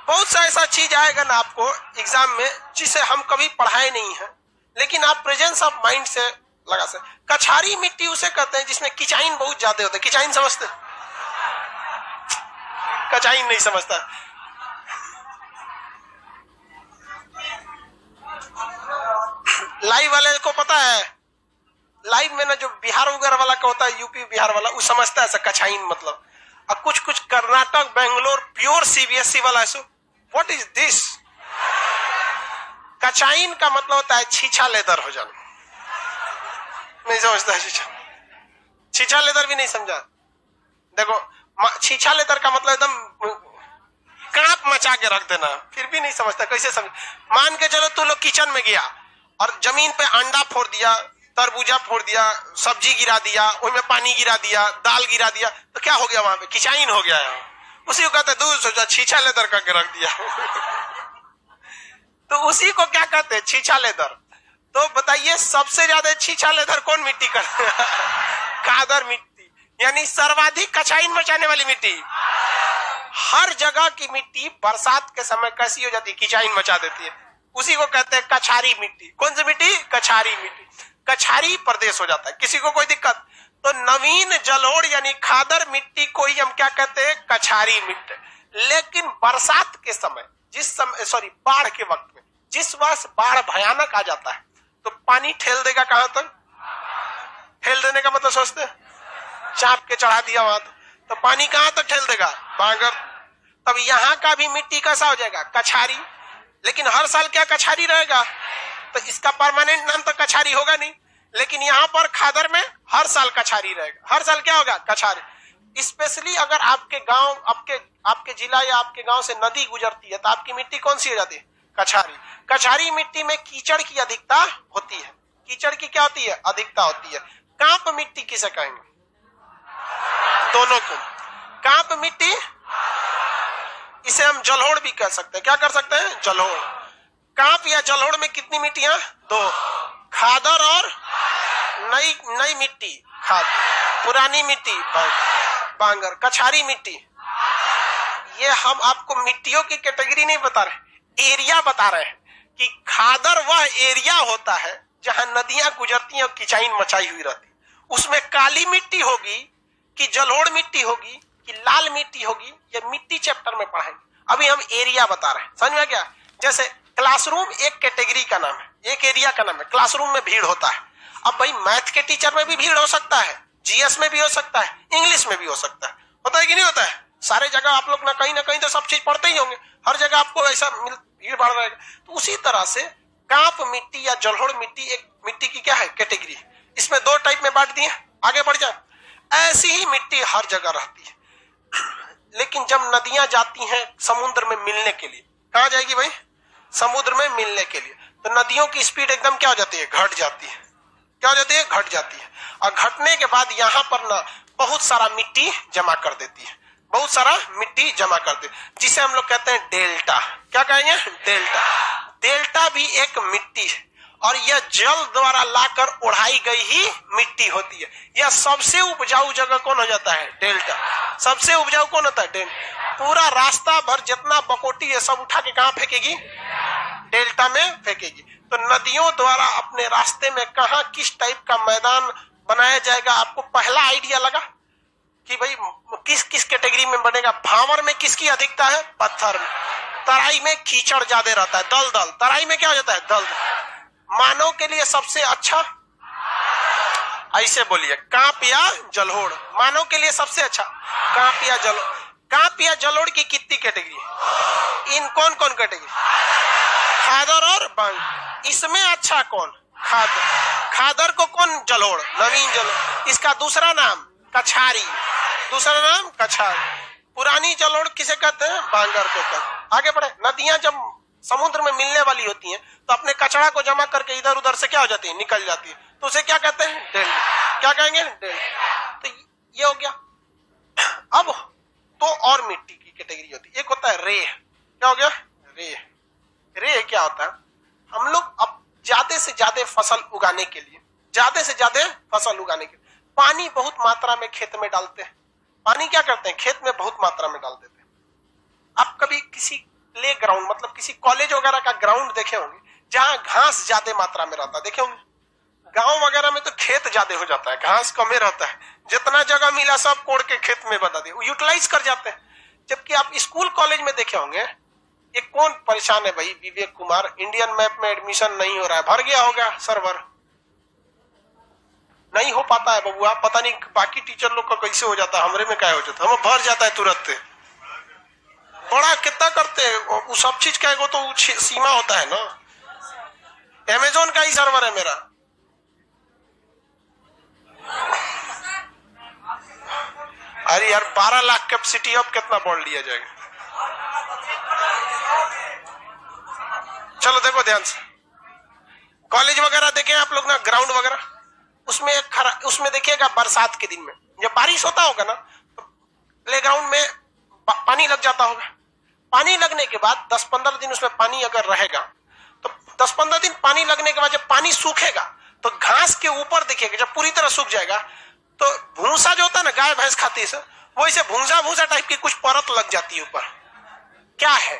बहुत सा ऐसा चीज आएगा ना आपको एग्जाम में जिसे हम कभी पढ़ाए नहीं है, लेकिन आप प्रेजेंस ऑफ माइंड से लगा सकते। कछारी मिट्टी उसे कहते हैं जिसमें किचाइन बहुत ज्यादा होता है। किचाइन समझते? कचाइन नहीं समझता। लाइव वाले को पता है, लाइव में ना जो बिहार वगैरह वाला का होता है, यूपी बिहार वाला, वो समझता है ऐसा कछाइन मतलब। और कुछ कुछ कर्नाटक, बेंगलोर प्योर सीबीएसई वाला ऐसा, व्हाट इज दिस? कचाइन का मतलब होता है छीछा लेदर हो जाना। नहीं समझता है छीछा? छीछा लेदर भी नहीं समझा? देखो, छीछा लेदर का मतलब एकदम कांप मचा के रख देना, फिर भी नहीं समझता। कैसे समझ? मान के चलो तू लोग किचन में गया और जमीन पे अंडा फोड़ दिया, तरबूजा फोड़ दिया, सब्जी गिरा दिया, उसमें पानी गिरा दिया, दाल गिरा दिया, तो क्या हो गया? वहां पे किचाइन हो गया है। उसी को कहते हैं दूर सोचा छीछा लेदर करके रख दिया। तो उसी को क्या कहते हैं? छीछा लेदर। तो बताइए सबसे ज्यादा छीछा लेदर कौन मिट्टी करते हैं? खादर मिट्टी, यानी सर्वाधिक कचाइन मचाने वाली मिट्टी। हर जगह की मिट्टी बरसात के समय कैसी हो जाती है? किचाइन मचा देती है। उसी को कहते हैं कछारी मिट्टी। कौन सी मिट्टी? कछारी मिट्टी। कछारी प्रदेश हो जाता है। किसी को कोई दिक्कत? तो नवीन जलोढ़ यानी खादर मिट्टी को ही हम क्या कहते हैं? कछारी मिट्टी। लेकिन बरसात के समय, जिस समय बाढ़ के वक्त में, जिस वर्ष बाढ़ भयानक आ जाता है तो पानी ठेल देगा कहां तक? ठेल देने का मतलब सोचते हैं चाप के चढ़ा दिया वहां तो पानी कहां तक ठेल देगा? बांगर। तब यहाँ का भी मिट्टी कैसा हो जाएगा? कछारी। लेकिन हर साल क्या कछारी रहेगा? तो इसका परमानेंट नाम तो कछारी होगा नहीं, लेकिन यहाँ पर खादर में हर साल कछारी रहेगा। हर साल क्या होगा? कछारी। स्पेशली अगर आपके गांव, आपके जिला या आपके गांव से नदी गुजरती है तो आपकी मिट्टी कौन सी हो जाती है? कछारी। कछारी मिट्टी में कीचड़ की अधिकता होती है। कीचड़ की क्या होती है? अधिकता होती है। कांप मिट्टी किसे कहेंगे? दोनों को। कांप मिट्टी, इसे हम जलोढ़ भी कह सकते हैं। क्या कर सकते हैं? जलोढ़। कांप या जलोढ़ में कितनी मिट्टियां? दो। खादर और नई मिट्टी खाद, पुरानी मिट्टी बांगर। कछारी मिट्टी, ये हम आपको मिट्टियों की कैटेगरी नहीं बता रहे, एरिया बता रहे हैं कि खादर वह एरिया होता है जहां नदियां गुजरती हैं और किचाइन मचाई हुई रहती। उसमें काली मिट्टी होगी कि जलोढ़ मिट्टी होगी कि लाल मिट्टी होगी, ये मिट्टी चैप्टर में पढ़ाएंगे। अभी हम एरिया बता रहे हैं। समझ में क्या? जैसे क्लासरूम एक कैटेगरी का नाम है, एक एरिया का नाम है। क्लासरूम में भीड़ होता है। अब भाई मैथ के टीचर में भी भीड़ हो सकता है, जीएस में भी हो सकता है, इंग्लिश में भी हो सकता है। होता है कि नहीं होता है? सारे जगह आप लोग ना कहीं तो सब चीज पढ़ते ही होंगे। हर जगह आपको ऐसा भीड़ बढ़ रहेगा। तो उसी तरह से कांप मिट्टी या जलोढ़ मिट्टी एक मिट्टी की क्या है? कैटेगरी। इसमें दो टाइप में बांट दिए। आगे बढ़ जाए। ऐसी ही मिट्टी हर जगह रहती है, लेकिन जब नदियां जाती हैं समुद्र में मिलने के लिए, कहां जाएगी भाई? समुद्र में मिलने के लिए। तो नदियों की स्पीड एकदम क्या हो जाती है? घट जाती है। क्या हो जाती है? घट जाती है। और घटने के बाद यहाँ पर ना बहुत सारा मिट्टी जमा कर देती है, बहुत सारा मिट्टी जमा कर दे, जिसे हम लोग कहते हैं डेल्टा। क्या कहेंगे? डेल्टा। डेल्टा भी एक मिट्टी है और यह जल द्वारा लाकर उड़ाई गई ही मिट्टी होती है। यह सबसे उपजाऊ जगह कौन हो जाता है? डेल्टा। सबसे उपजाऊ कौन होता है? डेल्टा। पूरा रास्ता भर जितना बकोटी है सब उठा के कहां फेंकेगी? डेल्टा में फेंकेगी। तो नदियों द्वारा अपने रास्ते में कहां किस टाइप का मैदान बनाया जाएगा? आपको पहला आइडिया लगा कि भाई किस किस कैटेगरी में बनेगा? भांवर में किसकी अधिकता है? पत्थर में। तराई में कीचड़ ज्यादा रहता है, दलदल। तराई में क्या हो जाता है? दलदल। मानव के लिए सबसे अच्छा, ऐसे बोलिए, कांप या जलोढ़। मानव के लिए सबसे अच्छा कांप या जलोढ़। कांप या जलोढ़ की कितनी कैटेगरी? इन कौन कौन कैटेगरी? खादर और बंग। इसमें अच्छा कौन? खादर। खादर को कौन? जलोढ़, नवीन जलोढ़। इसका दूसरा नाम कछारी, दूसरा नाम कछारी। पुरानी जलोढ़ किसे कहते हैं? बांगर को कहते हैं। आगे बढ़े। नदियां जब समुद्र में मिलने वाली होती हैं तो अपने कचरा को जमा करके इधर उधर से क्या हो जाती है? निकल जाती है। तो उसे क्या कहते हैं? डेल्टा। क्या कहेंगे? डेल्टा। तो ये हो गया। अब तो और मिट्टी की कैटेगरी होती है। एक होता है रेह। क्या हो गया? रेह। रेह क्या होता है? हम लोग अब ज्यादा से ज्यादा फसल उगाने के लिए, ज्यादा से ज्यादा फसल उगाने के लिए पानी बहुत मात्रा में खेत में डालते हैं। पानी क्या करते हैं? खेत में बहुत मात्रा में डाल देते हैं। आप कभी किसी प्ले ग्राउंड, मतलब किसी कॉलेज वगैरह का ग्राउंड देखे होंगे जहां घास ज्यादा मात्रा में रहता है? देखे होंगे। गांव वगैरह में तो खेत ज्यादा हो जाता है, घास कम रहता है। जितना जगह मिला सब कोड़ के खेत में बता दिया, यूटिलाइज कर जाते हैं। जबकि आप स्कूल कॉलेज में देखे होंगे, ये कौन परेशान है भाई? विवेक कुमार, इंडियन मैप में एडमिशन नहीं हो रहा है, भर गया होगा सर्वर, नहीं हो पाता है बबुआ। पता नहीं बाकी टीचर लोग का कैसे हो जाता है, हमरे में क्या हो जाता है? हम भर जाता है तुरंत। बड़ा कितना करते हैं वो, सब चीज का एगो तो सीमा होता है ना। अमेजोन का ही सर्वर है मेरा। अरे यार 12 लाख कैपेसिटी, अब कितना बढ़ लिया जाएगा? चलो देखो ध्यान से, कॉलेज वगैरह देखें आप लोग ना, ग्राउंड वगैरह, उसमें देखिएगा बरसात के दिन में जब बारिश होता होगा ना तो प्लेग्राउंड में पानी लग जाता होगा। पानी लगने के बाद 10-15 दिन उसमें पानी अगर रहेगा तो 10-15 दिन पानी लगने के बाद जब पानी सूखेगा तो घास के ऊपर देखिएगा, जब पूरी तरह सूख जाएगा तो भूसा जो होता है ना, गाय भैंस खाती है, वो इसे भूसा भूसा टाइप की कुछ परत लग जाती है ऊपर। क्या है?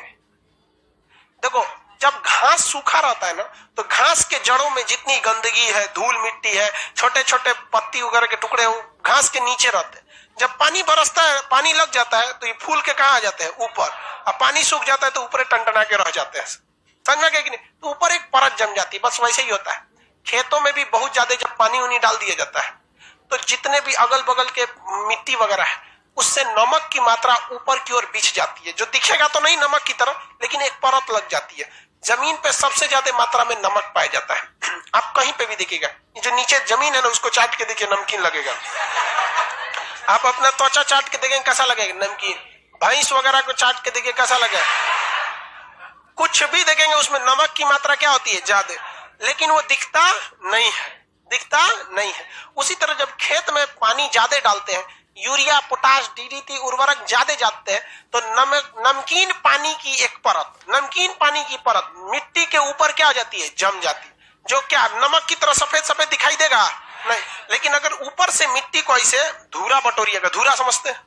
देखो, जब घास सूखा रहता है ना तो घास के जड़ों में जितनी गंदगी है, धूल मिट्टी है, छोटे छोटे पत्ती वगैरह के टुकड़े घास के नीचे रहते हैं। जब पानी बरसता है, पानी लग जाता है तो ये फूल के कहां आ जाते हैं? ऊपर। अब पानी सूख जाता है तो ऊपर टनटना के रह जाते हैं। समझ में गया कि नहीं? तो ऊपर एक परत जम जाती है। बस वैसे ही होता है खेतों में भी। बहुत ज्यादा जब पानी उनी डाल दिया जाता है तो जितने भी अगल बगल के मिट्टी वगैरह है उससे नमक की मात्रा ऊपर की ओर बिछ जाती है। जो दिखेगा तो नहीं नमक की तरह, लेकिन एक परत लग जाती है। जमीन पे सबसे ज्यादा मात्रा में नमक पाया जाता है। आप कहीं पे भी देखिएगा, जो नीचे जमीन है ना उसको चाट के देखिए, नमकीन लगेगा। आप अपना त्वचा चाट के देखेंगे कैसा लगेगा? नमकीन। भैंस वगैरह को चाट के देखिए कैसा लगेगा? कुछ भी देखेंगे उसमें नमक की मात्रा क्या होती है? ज्यादा, लेकिन वो दिखता नहीं है, दिखता नहीं है। उसी तरह जब खेत में पानी ज्यादा डालते हैं, यूरिया, पोटाश, डीडीटी उर्वरक ज्यादा जाते हैं तो नमकीन पानी की एक परत, नमकीन पानी की परत मिट्टी के ऊपर क्या हो जाती है? जम जाती है। जो क्या नमक की तरह सफेद सफेद दिखाई देगा? नहीं। लेकिन अगर ऊपर से मिट्टी को ऐसे धूरा बटोरिएगा, धूरा समझते हैं?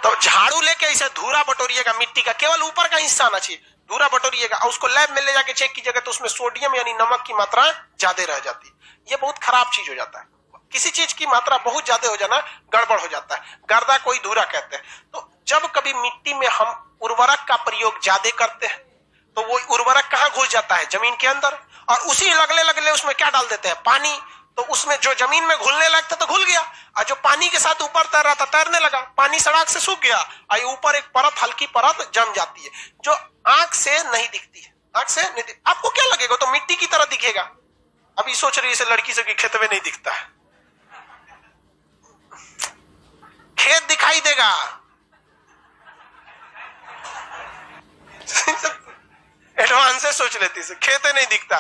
तो झाड़ू लेके ऐसे धूरा बटोरिएगा मिट्टी का, केवल ऊपर का हिस्सा आना चाहिए, धूरा बटोरिएगा और उसको लैब में ले जाके चेक कीजिएगा तो उसमें सोडियम यानी नमक की मात्रा ज्यादा रह जाती है। ये बहुत खराब चीज हो जाता है। किसी चीज की मात्रा बहुत ज्यादा हो जाना गड़बड़ हो जाता है, गर्दा कोई धूरा कहते हैं। तो जब कभी मिट्टी में हम उर्वरक का प्रयोग ज्यादा करते हैं तो वो उर्वरक कहां घुस जाता है? जमीन के अंदर। और उसी लगले लगले उसमें क्या डाल देते हैं? पानी। तो उसमें जो जमीन में घुलने लगता तो घुल गया, और जो पानी के साथ ऊपर तैर रहा था तैरने लगा, पानी सड़क से सूख गया और ऊपर एक परत, हल्की परत जम जाती है जो आंख से नहीं दिखती है। आंख से नहीं दिख, आपको क्या लगेगा? तो मिट्टी की तरह दिखेगा। अभी सोच रही है लड़की से कि खेत में नहीं दिखता है, खेत दिखाई देगा। एडवांस से सोच लेती है, खेत नहीं दिखता,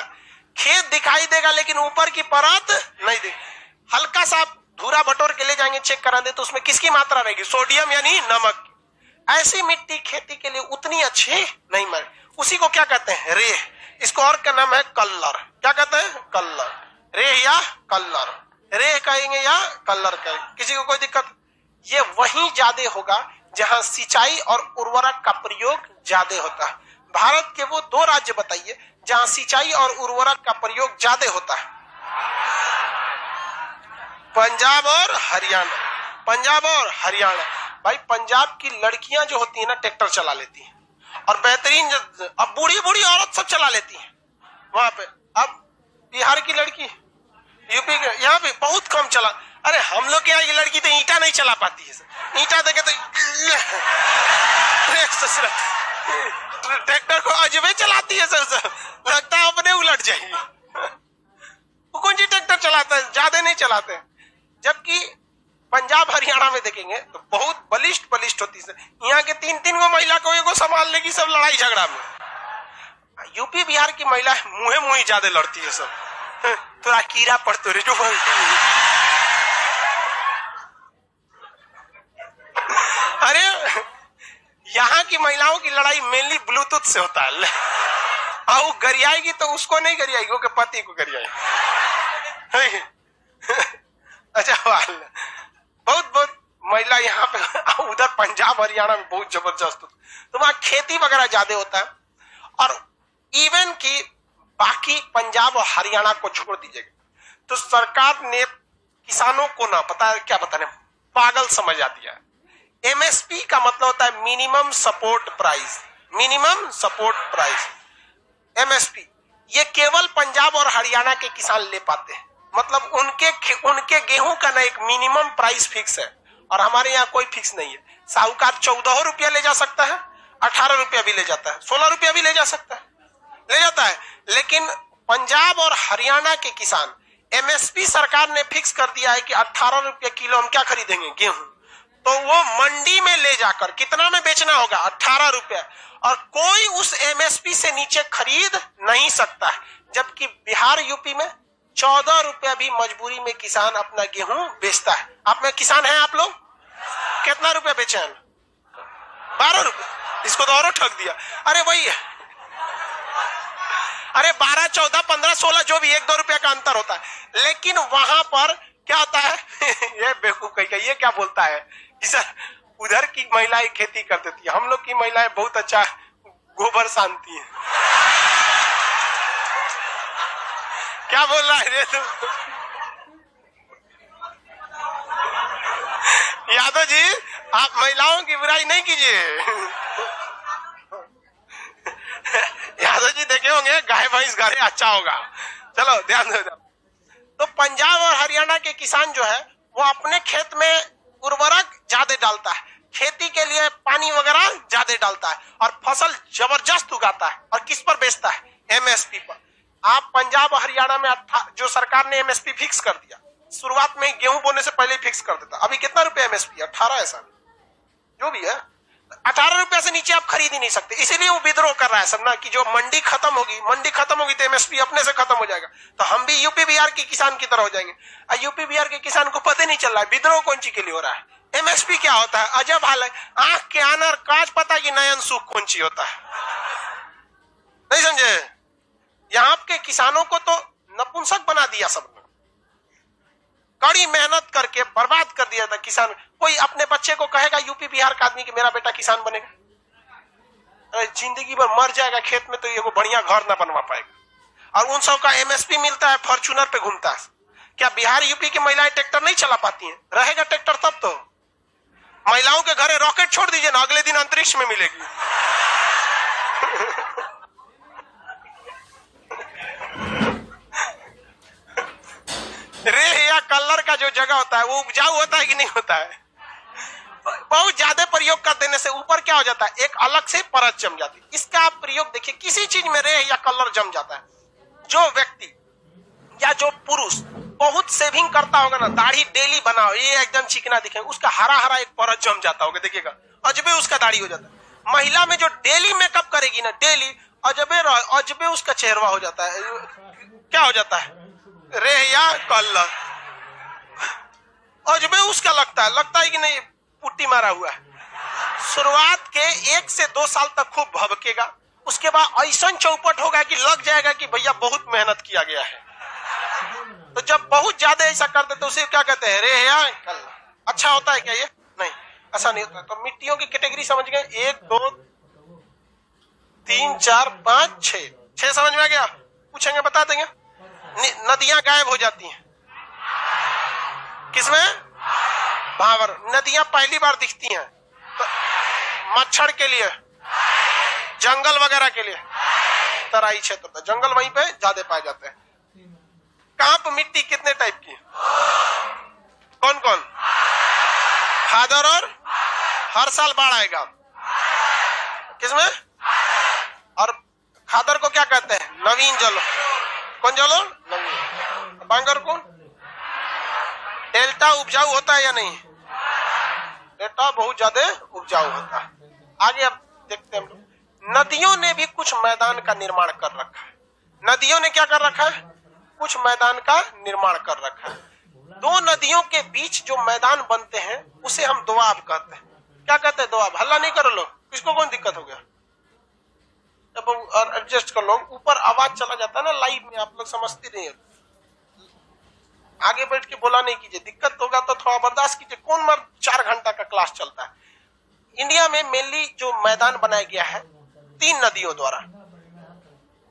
खेत दिखाई देगा लेकिन ऊपर की परत नहीं दिख। हल्का सा धूरा बटोर के ले जाएंगे, चेक करा दे तो उसमें किसकी मात्रा रहेगी? सोडियम यानी नमक। ऐसी मिट्टी खेती के लिए उतनी अच्छी नहीं मानी। उसी को क्या कहते हैं? रेह। इसको और क्या नाम है? कल्लर। क्या कहते हैं? कल्लर। रेह या कल्लर, रेह कहेंगे या कल्लर कहेंगे, किसी को कोई दिक्कत? ये वहीं ज्यादा होगा जहां सिंचाई और उर्वरक का प्रयोग ज्यादा होता है। भारत के वो 2 राज्य बताइए जहां सिंचाई और उर्वरक का प्रयोग ज्यादा होता है। पंजाब और हरियाणा। पंजाब और हरियाणा। भाई पंजाब की लड़कियां जो होती है ना ट्रैक्टर चला लेती हैं, और बेहतरीन, अब बूढ़ी बूढ़ी औरत सब चला लेती है वहां पे। अब बिहार की लड़की, यूपी के यहाँ पे बहुत कम चला। अरे हम लोग के यहाँ की लड़की तो ईंटा नहीं चला पाती है, ईंटा देखे तो ट्रैक्टर को अजबे चलाती है सर, लगता है अपने उलट जाएगी। वो कौन सी ट्रैक्टर चलाता है, ज्यादा नहीं चलाते। जबकि पंजाब हरियाणा में देखेंगे तो बहुत बलिष्ठ होती है। यहाँ के 3-3 गो महिला को एगो संभाल लेगी सब लड़ाई झगड़ा में। यूपी बिहार की महिला मुहे मुही ज्यादा लड़ती है सब, थोड़ा कीड़ा पड़ते रे जो। अरे यहाँ की महिलाओं की लड़ाई मेनली ब्लूटूथ से होता है। और वो गरियाएगी तो उसको नहीं गरियाएगी, वो के पति को गरियाएगी। अच्छा, बहुत महिला यहाँ पे। उधर पंजाब हरियाणा में बहुत जबरदस्त होता है, तो वहां खेती वगैरह ज्यादा होता है। और इवन की बाकी पंजाब और हरियाणा को छोड़ दीजिएगा तो सरकार ने किसानों को ना पता है क्या बताने, पागल समझ आती है। एमएसपी का मतलब होता है minimum support price. Minimum support price, MSP, ये केवल पंजाब और हरियाणा के किसान ले पाते हैं। मतलब उनके गेहूं का ना एक मिनिमम प्राइस फिक्स है, और हमारे यहाँ कोई फिक्स नहीं है। साहूकार 14 रुपया ले जा सकता है, 18 रुपया भी ले जाता है, 16 रुपया भी ले जा सकता है, ले जाता है। लेकिन पंजाब और हरियाणा के किसान, एमएसपी सरकार ने फिक्स कर दिया है कि 18 रुपया किलो हम क्या खरीदेंगे, गेहूं। तो वो मंडी में ले जाकर कितना में बेचना होगा, 18 रुपया, और कोई उस एमएसपी से नीचे खरीद नहीं सकता है। जबकि बिहार यूपी में 14 रुपया भी मजबूरी में किसान अपना गेहूं बेचता है। आप में किसान हैं आप लोग? कितना रुपया बेचे हैं? 12 रुपया। इसको तो और ठग दिया। अरे भाई, अरे 12, 14, 15, 16 जो भी 1-2 रुपया का अंतर होता है। लेकिन वहां पर क्या होता है? ये बेवकूफ कहीं, ये क्या बोलता है कि सर उधर की महिलाएं खेती कर देती है, हम लोग की महिलाएं बहुत अच्छा गोबर शांति है। क्या बोल रहा है रे तू? यादव जी, आप महिलाओं की बुराई नहीं कीजिए। यादव जी देखे होंगे गाय भैंस घरे अच्छा होगा। चलो ध्यान दो। तो पंजाब और हरियाणा के किसान जो है वो अपने खेत में उर्वरक ज्यादा डालता है, खेती के लिए पानी वगैरह ज्यादा डालता है, और फसल जबरदस्त उगाता है। और किस पर बेचता है? एमएसपी पर। आप पंजाब और हरियाणा में जो सरकार ने एमएसपी फिक्स कर दिया, शुरुआत में गेहूं बोने से पहले फिक्स कर देता। अभी कितना रुपया एमएसपी? 18 है सर, जो भी है 18 रुपया से नीचे आप खरीद ही नहीं सकते। इसीलिए वो विद्रोह कर रहा है सब ना, कि जो मंडी खत्म होगी तो एमएसपी अपने से खत्म हो जाएगा, तो हम भी यूपी बिहार के किसान की तरह हो जाएंगे। और यूपी बिहार के किसान को पता नहीं चल रहा है विद्रोह कौन सी के लिए हो रहा है, एमएसपी क्या होता है। अजब हाल है, आंख के आनर काज पता कि नयन सुख कौन सी होता है, नहीं समझे। यहाँ के किसानों को तो नपुंसक बना दिया सबने, कड़ी मेहनत करके बर्बाद कर दिया था किसान। कोई अपने बच्चे को कहेगा यूपी बिहार का आदमी कि मेरा बेटा किसान बनेगा? अरे जिंदगी भर मर जाएगा खेत में, तो ये बढ़िया घर ना बनवा पाएगा। और उन सब का एमएसपी मिलता है, फॉर्च्यूनर पे घूमता है। क्या बिहार यूपी की महिलाएं ट्रैक्टर नहीं चला पाती हैं? रहेगा ट्रैक्टर तब तो महिलाओं के घरे रॉकेट छोड़ दीजिए ना, अगले दिन अंतरिक्ष में मिलेगी। रेह या कलर का जो जगह होता है वो उपजाऊ होता है कि नहीं होता है? बहुत ज्यादा प्रयोग कर देने से ऊपर क्या हो जाता है, एक अलग से परत जम जाती है। इसका आप प्रयोग देखिए, किसी चीज में रेह या कलर जम जाता है, जो व्यक्ति या जो पुरुष बहुत सेविंग करता होगा ना, दाढ़ी डेली बनाओ, ये एकदम चिकना दिखे, उसका हरा हरा एक परत जम जाता होगा, देखिएगा अजबे उसका दाढ़ी हो जाता है। महिला में जो डेली मेकअप करेगी ना, डेली अजबे उसका चेहरा हो जाता है। क्या हो जाता है? रेह या कलर अजबे उसका लगता है कि नहीं पुट्टी मारा हुआ है। शुरुआत के 1 से 2 साल तक खूब भभकेगा, उसके बाद ऐसा चौपट होगा कि लग जाएगा कि भैया बहुत मेहनत किया गया है। तो जब बहुत ज्यादा ऐसा कर देते तो उसे क्या कहते हैं, रे या अच्छा होता है क्या ये? नहीं, ऐसा नहीं होता। तो मिट्टियों की कैटेगरी समझ गए, 1 2 3 4 5 6 समझ में आ गया? पूछेंगे बता देंगे। नदियां गायब हो जाती हैं किसमें? भावर। नदियां पहली बार दिखती हैं तो मच्छर के लिए, जंगल वगैरह के लिए, तराई क्षेत्र था, जंगल वहीं पे ज्यादा पाए जाते हैं। कांप मिट्टी कितने टाइप की? कौन कौन? खादर और हर साल बाढ़ आएगा किसमें? और खादर को क्या कहते हैं? नवीन जल। कौन जलो? नवीन। बांगर को? डेल्टा उपजाऊ होता है या नहीं? डेल्टा बहुत ज्यादा उपजाऊ होता है। आगे अब देखते हैं। नदियों ने भी कुछ मैदान का निर्माण कर रखा है। नदियों ने क्या कर रखा है? कुछ मैदान का निर्माण कर रखा है। दो नदियों के बीच जो मैदान बनते हैं उसे हम दोआब कहते हैं। क्या कहते हैं? दोआब। हल्ला नहीं करो लोग, किसको कौन दिक्कत हो गया? और एडजस्ट कर लो, ऊपर आवाज चला जाता है ना लाइव में, आप लोग समझते नहीं है। आगे बैठ के बोला नहीं कीजिए, दिक्कत होगा तो थोड़ा बर्दाश्त कीजिए। कौन मर 4 घंटा का क्लास चलता है। इंडिया में मेनली जो मैदान बनाया गया है 3 नदियों द्वारा,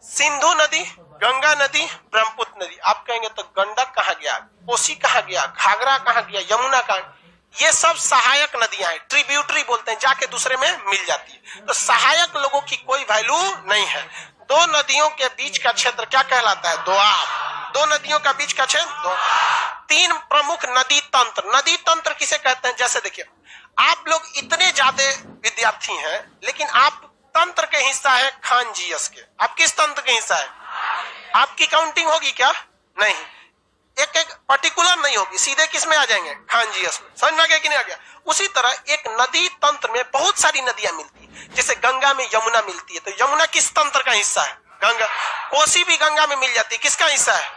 सिंधु नदी, गंगा नदी, ब्रह्मपुत्र नदी। आप कहेंगे तो गंडक कहाँ गया, कोसी कहाँ गया, घाघरा कहाँ गया, यमुना कहाँ? ये सब सहायक नदियां हैं, ट्रिब्यूटरी बोलते हैं, जाके दूसरे में मिल जाती है। तो सहायक लोगों की कोई वैल्यू नहीं है। दो नदियों के बीच का क्षेत्र क्या कहलाता है? दोआब। दो नदियों का बीच का क्षेत्र 3 प्रमुख नदी तंत्र। नदी तंत्र किसे कहते हैं? जैसे देखिए, आप लोग इतने ज्यादा विद्यार्थी हैं लेकिन आप तंत्र के हिस्सा है खान जीएस के। आप किस तंत्र के हिस्सा है? आपकी काउंटिंग होगी क्या? नहीं, एक एक पर्टिकुलर नहीं होगी, सीधे किस में आ जाएंगे? खान जीएस में। समझ में आ गया कि नहीं आ गया? उसी तरह एक नदी तंत्र में बहुत सारी नदियां मिलती है। जैसे गंगा में यमुना मिलती है, तो यमुना किस तंत्र का हिस्सा है? गंगा। कोसी भी गंगा में मिल जाती है, किसका हिस्सा है?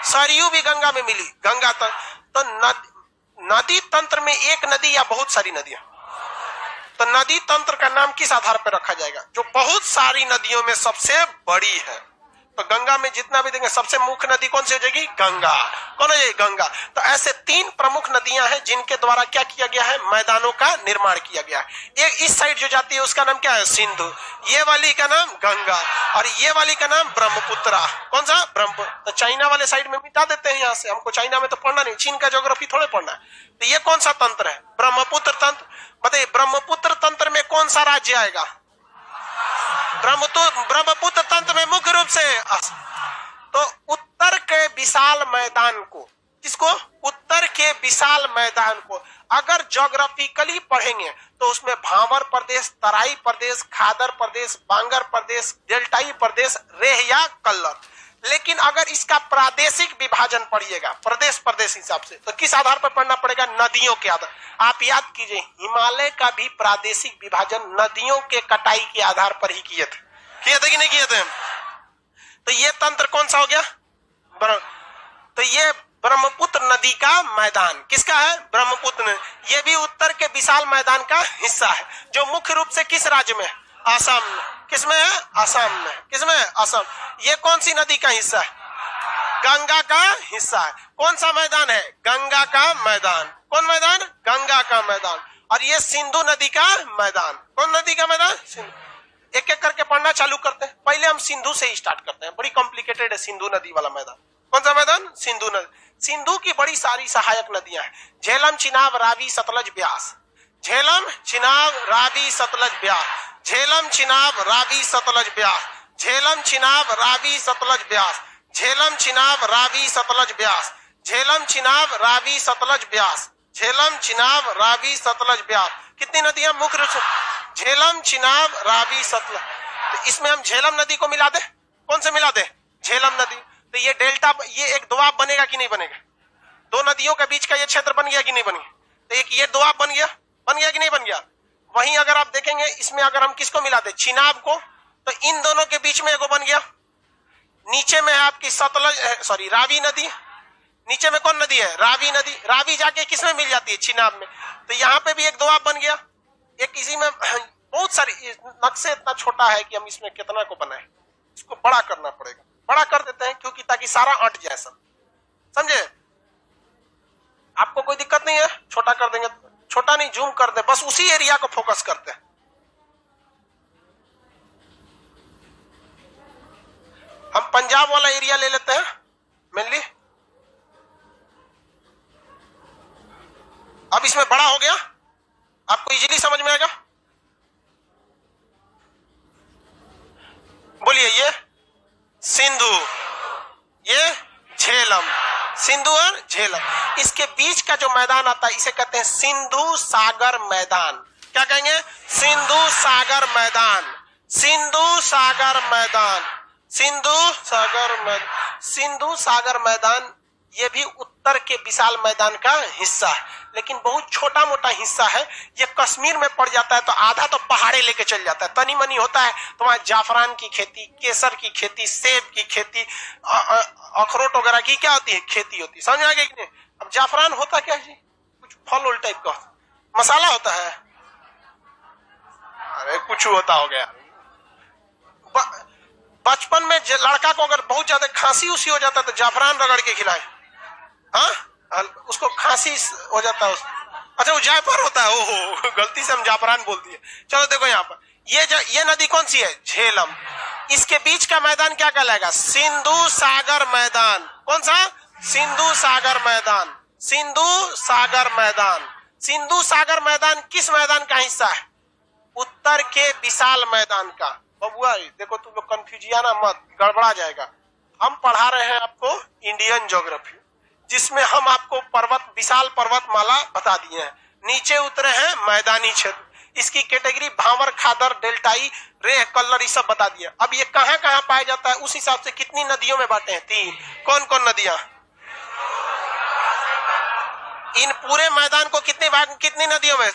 सरयू भी गंगा में मिली, गंगा तंत्र। तो नदी तंत्र में एक नदी या बहुत सारी नदियां, तो नदी तंत्र का नाम किस आधार पर रखा जाएगा? जो बहुत सारी नदियों में सबसे बड़ी है। तो गंगा में जितना भी देंगे सबसे मुख्य नदी कौन सी हो जाएगी? गंगा। कौन हो जाएगी? गंगा। तो ऐसे 3 प्रमुख नदियां हैं जिनके द्वारा क्या किया गया है? मैदानों का निर्माण किया गया है। एक इस साइड जो जाती है उसका नाम क्या है? सिंधु। ये वाली का नाम गंगा, और ये वाली का नाम ब्रह्मपुत्र। कौन सा? ब्रह्मपुत्र। तो चाइना वाले साइड में मिटा देते हैं यहाँ से, हमको चाइना में तो पढ़ना नहीं, चीन का ज्योग्राफी थोड़े पढ़ना है। तो ये कौन सा तंत्र है? ब्रह्मपुत्र तंत्र। बताइए, ब्रह्मपुत्र तंत्र में कौन सा राज्य आएगा? ब्रह्मपुत्र तंत्र में मुख्य रूप से तो उत्तर के विशाल मैदान को, किसको? उत्तर के विशाल मैदान को अगर ज्योग्राफिकली पढ़ेंगे तो उसमें भावर प्रदेश, तराई प्रदेश, खादर प्रदेश, बांगर प्रदेश, डेल्टाई प्रदेश, रेह या कल्लर। लेकिन अगर इसका प्रादेशिक विभाजन पढ़िएगा प्रदेश प्रदेश हिसाब से, तो किस आधार पर पढ़ना पड़ेगा? नदियों के आधार। आप याद कीजिए, हिमालय का भी प्रादेशिक विभाजन नदियों के कटाई के आधार पर ही किए थे कि नहीं किए थे? तो ये तंत्र कौन सा हो गया? तो ये ब्रह्मपुत्र नदी का मैदान किसका है? ब्रह्मपुत्र। ये भी उत्तर के विशाल मैदान का हिस्सा है, जो मुख्य रूप से किस राज्य में? असम में। किसमें है? असम में। किसमें? असम। ये कौन सी नदी का हिस्सा है? गंगा का हिस्सा है। कौन सा मैदान है? गंगा का मैदान। कौन मैदान? गंगा का मैदान। और ये सिंधु नदी का मैदान। कौन नदी का मैदान? सिंधु। एक एक करके पढ़ना चालू करते हैं। पहले हम सिंधु से ही स्टार्ट करते हैं, बड़ी कॉम्प्लिकेटेड है सिंधु नदी वाला मैदान। कौन सा मैदान? सिंधु नदी। सिंधु की बड़ी सारी सहायक नदियां हैं, झेलम, चिनाब, रावी, सतलज, ब्यास। झेलम, चिनाब, रावी, सतलज, ब्यास। झेलम, चिनाब, रावी, सतलज, ब्यास। झेलम, चिनाब, रावी, सतलज, ब्यास। झेलम, चिनाब, रावी, सतलज, ब्यास। झेलम, चिनाब, रावी, सतलज, ब्यास। झेलम, चिनाब, रावी, सतलज, ब्यास। कितनी नदियां मुख्य रूप से? झेलम, चिनाब, रावी, सतलज। तो इसमें हम झेलम नदी को मिला दे। कौन से मिला दे? झेलम नदी। तो ये डेल्टा, ये एक दोआब बनेगा कि नहीं बनेगा? दो नदियों के बीच का ये क्षेत्र बन गया कि नहीं बन गया? तो एक ये दोआब बन गया कि नहीं बन गया? वहीं अगर आप देखेंगे इसमें अगर हम किसको मिला दे? चिनाब को, तो इन दोनों के बीच में एगो बन गया। नीचे में है आपकी सतलज, रावी नदी। नीचे में कौन नदी है? रावी नदी। रावी जाके किसमें मिल जाती है? चिनाब में। तो यहाँ पे भी एक दोआब बन गया। एक इसी में बहुत सारी, नक्शे इतना छोटा है कि हम इसमें कितना को बनाए, इसको बड़ा करना पड़ेगा। बड़ा कर देते हैं क्योंकि ताकि सारा अट जाए सब, समझे? आपको कोई दिक्कत नहीं है, छोटा कर देंगे, छोटा नहीं जूम कर दे, बस उसी एरिया को फोकस करते हैं। हम पंजाब वाला एरिया ले लेते हैं मेनली। अब इसमें बड़ा हो गया, आपको इजीली समझ में आएगा। बोलिए, ये सिंधु, ये झेलम, सिंधु और झेलम, इसके बीच का जो मैदान आता है इसे कहते हैं सिंधु सागर मैदान। क्या कहेंगे? सिंधु सागर मैदान, सिंधु सागर मैदान, सिंधु सागर मैदान। सिंधु सागर मैदान ये भी उत्तर के विशाल मैदान का हिस्सा है, लेकिन बहुत छोटा मोटा हिस्सा है। ये कश्मीर में पड़ जाता है तो आधा तो पहाड़े लेके चल जाता है, तनी मनी होता है तो वहां जाफरान की खेती, केसर की खेती, सेब की खेती, अखरोट वगैरह की क्या होती है, खेती होती है। समझ आ गया कि नहीं? अब जाफरान होता क्या जी? कुछ फल उल टाइप का मसाला होता है। अरे कुछ होता हो गया। बचपन में लड़का को अगर बहुत ज्यादा खांसी उसी हो जाता है तो जाफरान रगड़ के खिलाए, हाँ, उसको खांसी हो जाता है। अच्छा, वो जायफर होता है। ओहो, गलती से हम जाफरान बोल दिए। चलो देखो यहाँ पर ये नदी कौन सी है? झेलम। इसके बीच का मैदान क्या कहलाएगा? सिंधु सागर मैदान। कौन सा? सिंधु सागर मैदान, सिंधु सागर मैदान। सिंधु सागर मैदान किस मैदान का हिस्सा है? उत्तर के विशाल मैदान का। बबुआ देखो, तुम लोग कंफ्यूजिया ना मत, गड़बड़ा जाएगा। हम पढ़ा रहे हैं आपको इंडियन ज्योग्राफी, जिसमें हम आपको पर्वत, विशाल पर्वतमाला बता दिए हैं, नीचे उतरे हैं मैदानी क्षेत्र, इसकी कैटेगरी भावर, खादर, डेल्टाई, रेह, कल्लर, ये सब बता दिए। अब ये कहाँ कहाँ पाया जाता है उस हिसाब से कितनी नदियों में बांटे हैं? 3। कौन कौन नदियां? इन पूरे मैदान को कितने भाग, कितनी नदियों में?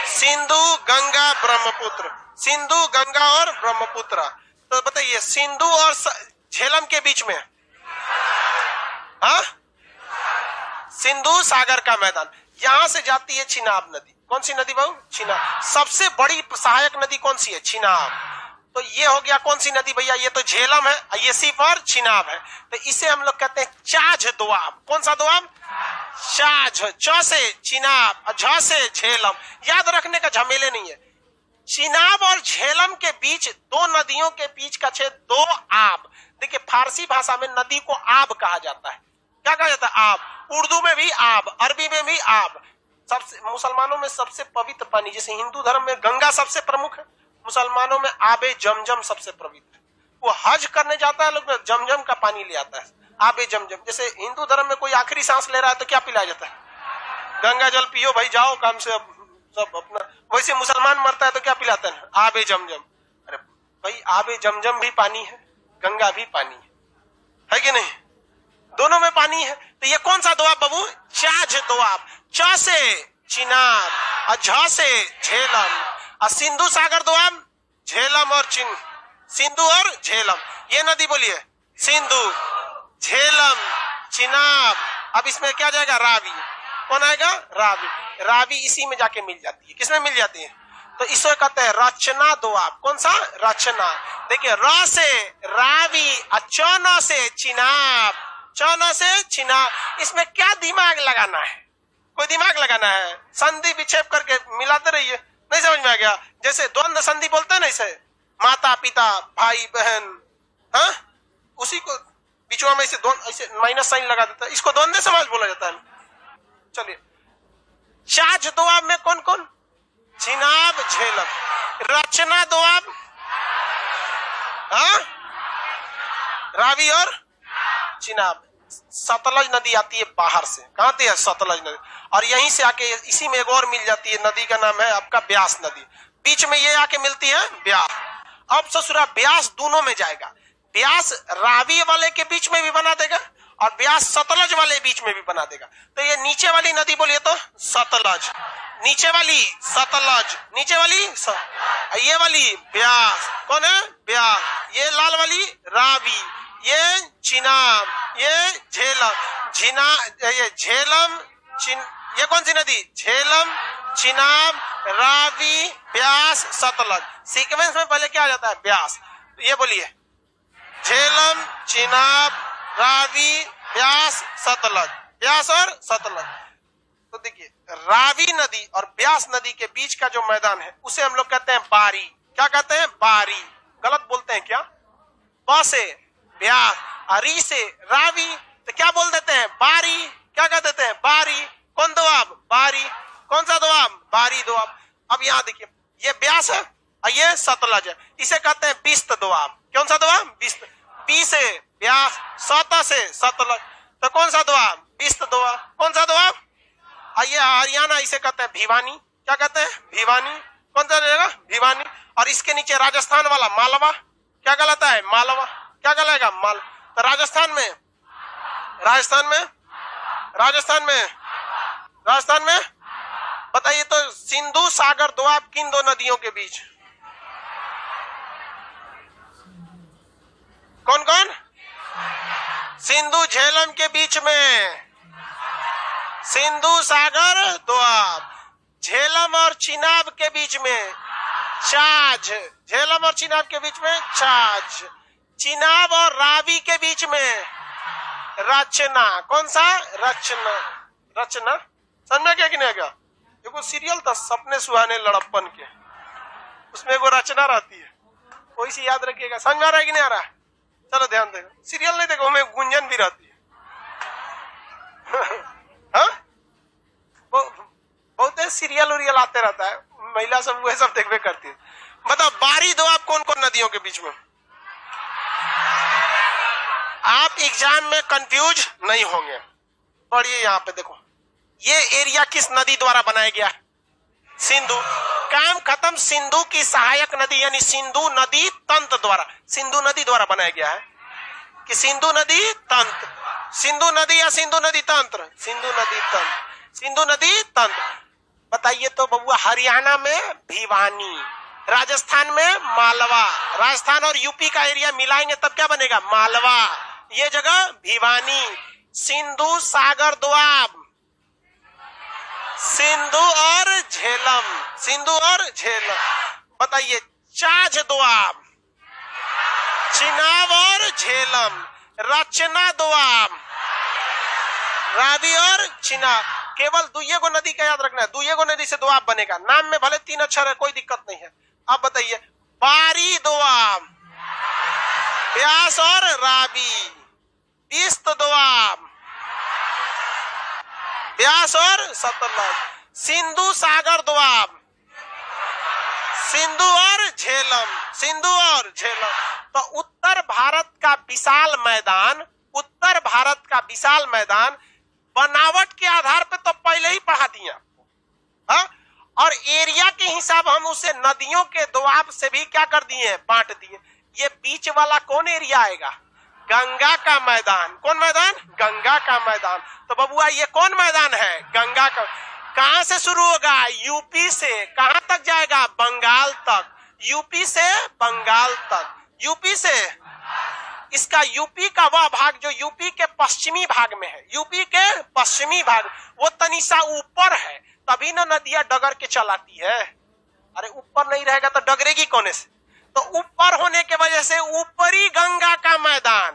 सिंधु, गंगा, ब्रह्मपुत्र, सिंधु, गंगा और ब्रह्मपुत्र। तो बताइए, सिंधु और झेलम के बीच में, हाँ, सिंधु सागर का मैदान। यहां से जाती है चिनाब नदी। कौन सी नदी बाबू? चिनाब। सबसे बड़ी सहायक नदी कौन सी है? चिनाब। तो ये हो गया कौन सी नदी भैया? ये तो झेलम है, ये सिर्फ और चिनाब है। तो इसे हम लोग कहते हैं चाझ दोआब। कौन सा दोआब? चाझ। च से चिनाब, झ से झेलम। याद रखने का झमेले नहीं है। चिनाब और झेलम के बीच, दो नदियों के बीच का क्षेत्र, दो आब। देखिए, फारसी भाषा में नदी को आब कहा जाता है। क्या कहा जाता है? आब। उर्दू में भी आब, अरबी में भी आब। सबसे, मुसलमानों में सबसे पवित्र पानी, जैसे हिंदू धर्म में गंगा सबसे प्रमुख है, मुसलमानों में आबे जमजम सबसे पवित्र है। वो हज करने जाता है लोग, जमजम का पानी ले आता है, आबे जमजम। जैसे हिंदू धर्म में कोई आखिरी सांस ले रहा है तो क्या पिलाया जाता है? गंगा जल पियो भाई, जाओ काम से, सब अपना। वैसे मुसलमान मरता है तो क्या पिलाते हैं? आबे जमजम। अरे भाई, आबे जमजम भी पानी है, गंगा भी पानी है कि नहीं? दोनों में पानी है। तो ये कौन सा दोआब बाबू? चाझ दोआब। च से चिनाब और झ से झेलम। और सिंधु सागर दोआब, झेलम और सिंधु और झेलम। ये नदी बोलिए, सिंधु, झेलम, चिनाब। अब इसमें क्या जाएगा? रावी। कौन आएगा? रावी। रावी इसी में जाके मिल जाती है। किसमें मिल जाती है? तो इसे कहते हैं रचना दोआब। कौन सा? रचना। देखिए, र से रावी और च से चिनाब, च से चिनाब। इसमें क्या दिमाग लगाना है? कोई दिमाग लगाना है? संधि विक्षेप करके मिलाते रहिए। नहीं समझ में आ गया? जैसे द्वंद्व संधि बोलते हैं ना, इसे माता पिता, भाई बहन, हाँ, उसी को बीचवा में ऐसे माइनस साइन लगा देता है, इसको द्वंद्व समाज बोला जाता है। चलिए, चाझ दोआब में कौन कौन? चिनाब, झेलम। रचना दोआब, हाँ, रावी और चिनाब। सतलज नदी आती है बाहर से। कहाँ आती है? सतलज नदी। और यहीं से आके इसी में एक और मिल जाती है नदी, का नाम है आपका ब्यास नदी। बीच में ये आके मिलती है ब्यास। अब ससुरा ब्यास दोनों में जाएगा। ब्यास रावी वाले के बीच में भी बना देगा और ब्यास सतलज वाले बीच में भी बना देगा। तो ये नीचे वाली नदी बोलिए तो सतलज, नीचे वाली सतलज, नीचे वाली ये वाली ब्यास। कौन है? ब्यास। ये लाल वाली रावी, ये चिनाब, ये झेलम। ये झेलम, ये कौन सी नदी? झेलम, चिनाब, रावी, ब्यास, सतलज। सीक्वेंस में पहले क्या आ जाता है? ब्यास। ये बोलिए, झेलम, चिनाब, रावी, ब्यास, सतलज। ब्यास और सतलज। तो देखिए, रावी नदी और ब्यास नदी के बीच का जो मैदान है उसे हम लोग कहते हैं बारी। क्या कहते हैं? बारी। गलत बोलते हैं क्या? ब से ब्यास, री से रावी, तो क्या बोल देते हैं? बारी। क्या कह देते हैं? बारी। कौन दोआब? बारी। कौन सा दोआब? बारी दोआब। अब यहाँ देखिए, ये ब्यास है और ये सतलज है, इसे कहते हैं बिस्त दोआब। कौन सा दोआब? बिस्त। बी से ब्यास, सत से सतलज, तो कौन सा दोआब? बिस्त दोआब। कौन सा दोआब? ये हरियाणा, इसे कहते हैं भिवानी। क्या कहते हैं? भिवानी। कौन सा रहेगा? भिवानी। और इसके नीचे राजस्थान वाला मालवा। क्या कहलाता है? मालवा। क्या कहलाएगा? माल। तो राजस्थान में, राजस्थान में, राजस्थान में, राजस्थान में बताइए तो सिंधु सागर दोआब किन दो नदियों के बीच? कौन कौन? सिंधु झेलम के बीच में सिंधु सागर दोआब। झेलम और चिनाब के बीच में छाछ। झेलम और चिनाब के बीच में छाछ। चिनाब और रावी के बीच में रचना। कौन सा? रचना। रचना समझ में क्या कि नहीं? क्या देखो, सीरियल था सपने सुहाने लड़प्पन के, उसमें वो रचना रहती है, कोई सी याद रखिएगा। समझ में आ रहा है कि नहीं आ रहा है? चलो ध्यान देखो, सीरियल नहीं देखो, हमें गुंजन भी रहती है। हाँ, बहुत सीरियल उरियल आते रहता है, महिला सब वह सब देखने करती है। बताओ, बारी दोआब कौन कौन नदियों के बीच में? आप एग्जाम में कंफ्यूज नहीं होंगे। पढ़िए यहाँ पे, देखो ये एरिया किस नदी द्वारा बनाया गया है? सिंधु। काम खत्म। सिंधु की सहायक नदी यानी सिंधु नदी तंत्र द्वारा, सिंधु नदी द्वारा बनाया गया है कि सिंधु नदी तंत्र। सिंधु नदी या सिंधु नदी तंत्र? सिंधु नदी तंत्र। सिंधु नदी तंत्र। बताइए तो बबुआ, हरियाणा में भिवानी, राजस्थान में मालवा। राजस्थान और यूपी का एरिया मिलाएंगे तब क्या बनेगा? मालवा। ये जगह भिवानी। सिंधु सागर दोआब, सिंधु और झेलम। सिंधु और झेलम। बताइए, छाछ दोआब, चिनाब और झेलम। रचना दोआब, रावी और चिनाब। केवल दुइये को नदी का याद रखना है, दुइये को नदी से दोआब बनेगा। नाम में भले 3 अक्षर है, कोई दिक्कत नहीं है। अब बताइए, बारी दोआब, ब्यास और रावी। बिस्त दोआब, ब्यास और सतलज। सिंधु सागर दोआब, सिंधु और झेलम। सिंधु और झेलम। तो उत्तर भारत का विशाल मैदान, उत्तर भारत का विशाल मैदान बनावट के आधार पे तो पहले ही पढ़ा दिया, हाँ? और एरिया के हिसाब हम उसे नदियों के दोआब से भी क्या कर दिए? बांट दिए। ये बीच वाला कौन एरिया आएगा? गंगा का मैदान। कौन मैदान? गंगा का मैदान। तो बबुआ, ये कौन मैदान है? गंगा का। कहां से शुरू होगा? यूपी से। कहां तक जाएगा? बंगाल तक। यूपी से बंगाल तक। यूपी से, इसका यूपी का वह भाग जो यूपी के पश्चिमी भाग में है, यूपी के पश्चिमी भाग, वो तनिसा ऊपर है, तभी ना नदियां डगर के चलाती है। अरे ऊपर नहीं रहेगा तो डगरेगी कोने से? तो ऊपर होने के वजह से ऊपरी गंगा का मैदान।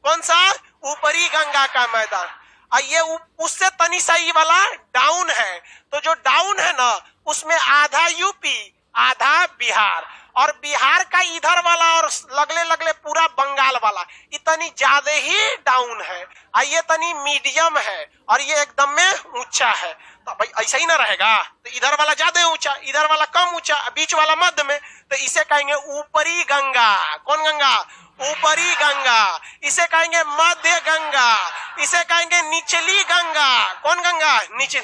कौन सा? ऊपरी गंगा का मैदान। ये उससे तनिसा ई वाला डाउन है, तो जो डाउन है ना, उसमें आधा यूपी आधा बिहार, और बिहार का इधर वाला और लगले लगले पूरा बंगाल वाला इतनी ज्यादा ही डाउन है। ये तनी मीडियम है और ये एकदम में ऊंचा है। तो भाई ऐसा ही ना रहेगा, तो इधर वाला ज्यादा ऊंचा, इधर वाला कम ऊंचा, बीच वाला मध्य में, तो इसे कहेंगे ऊपरी गंगा। कौन गंगा? ऊपरी गंगा। इसे कहेंगे मध्य गंगा, इसे कहेंगे निचली गंगा। कौन गंगा? नीचे।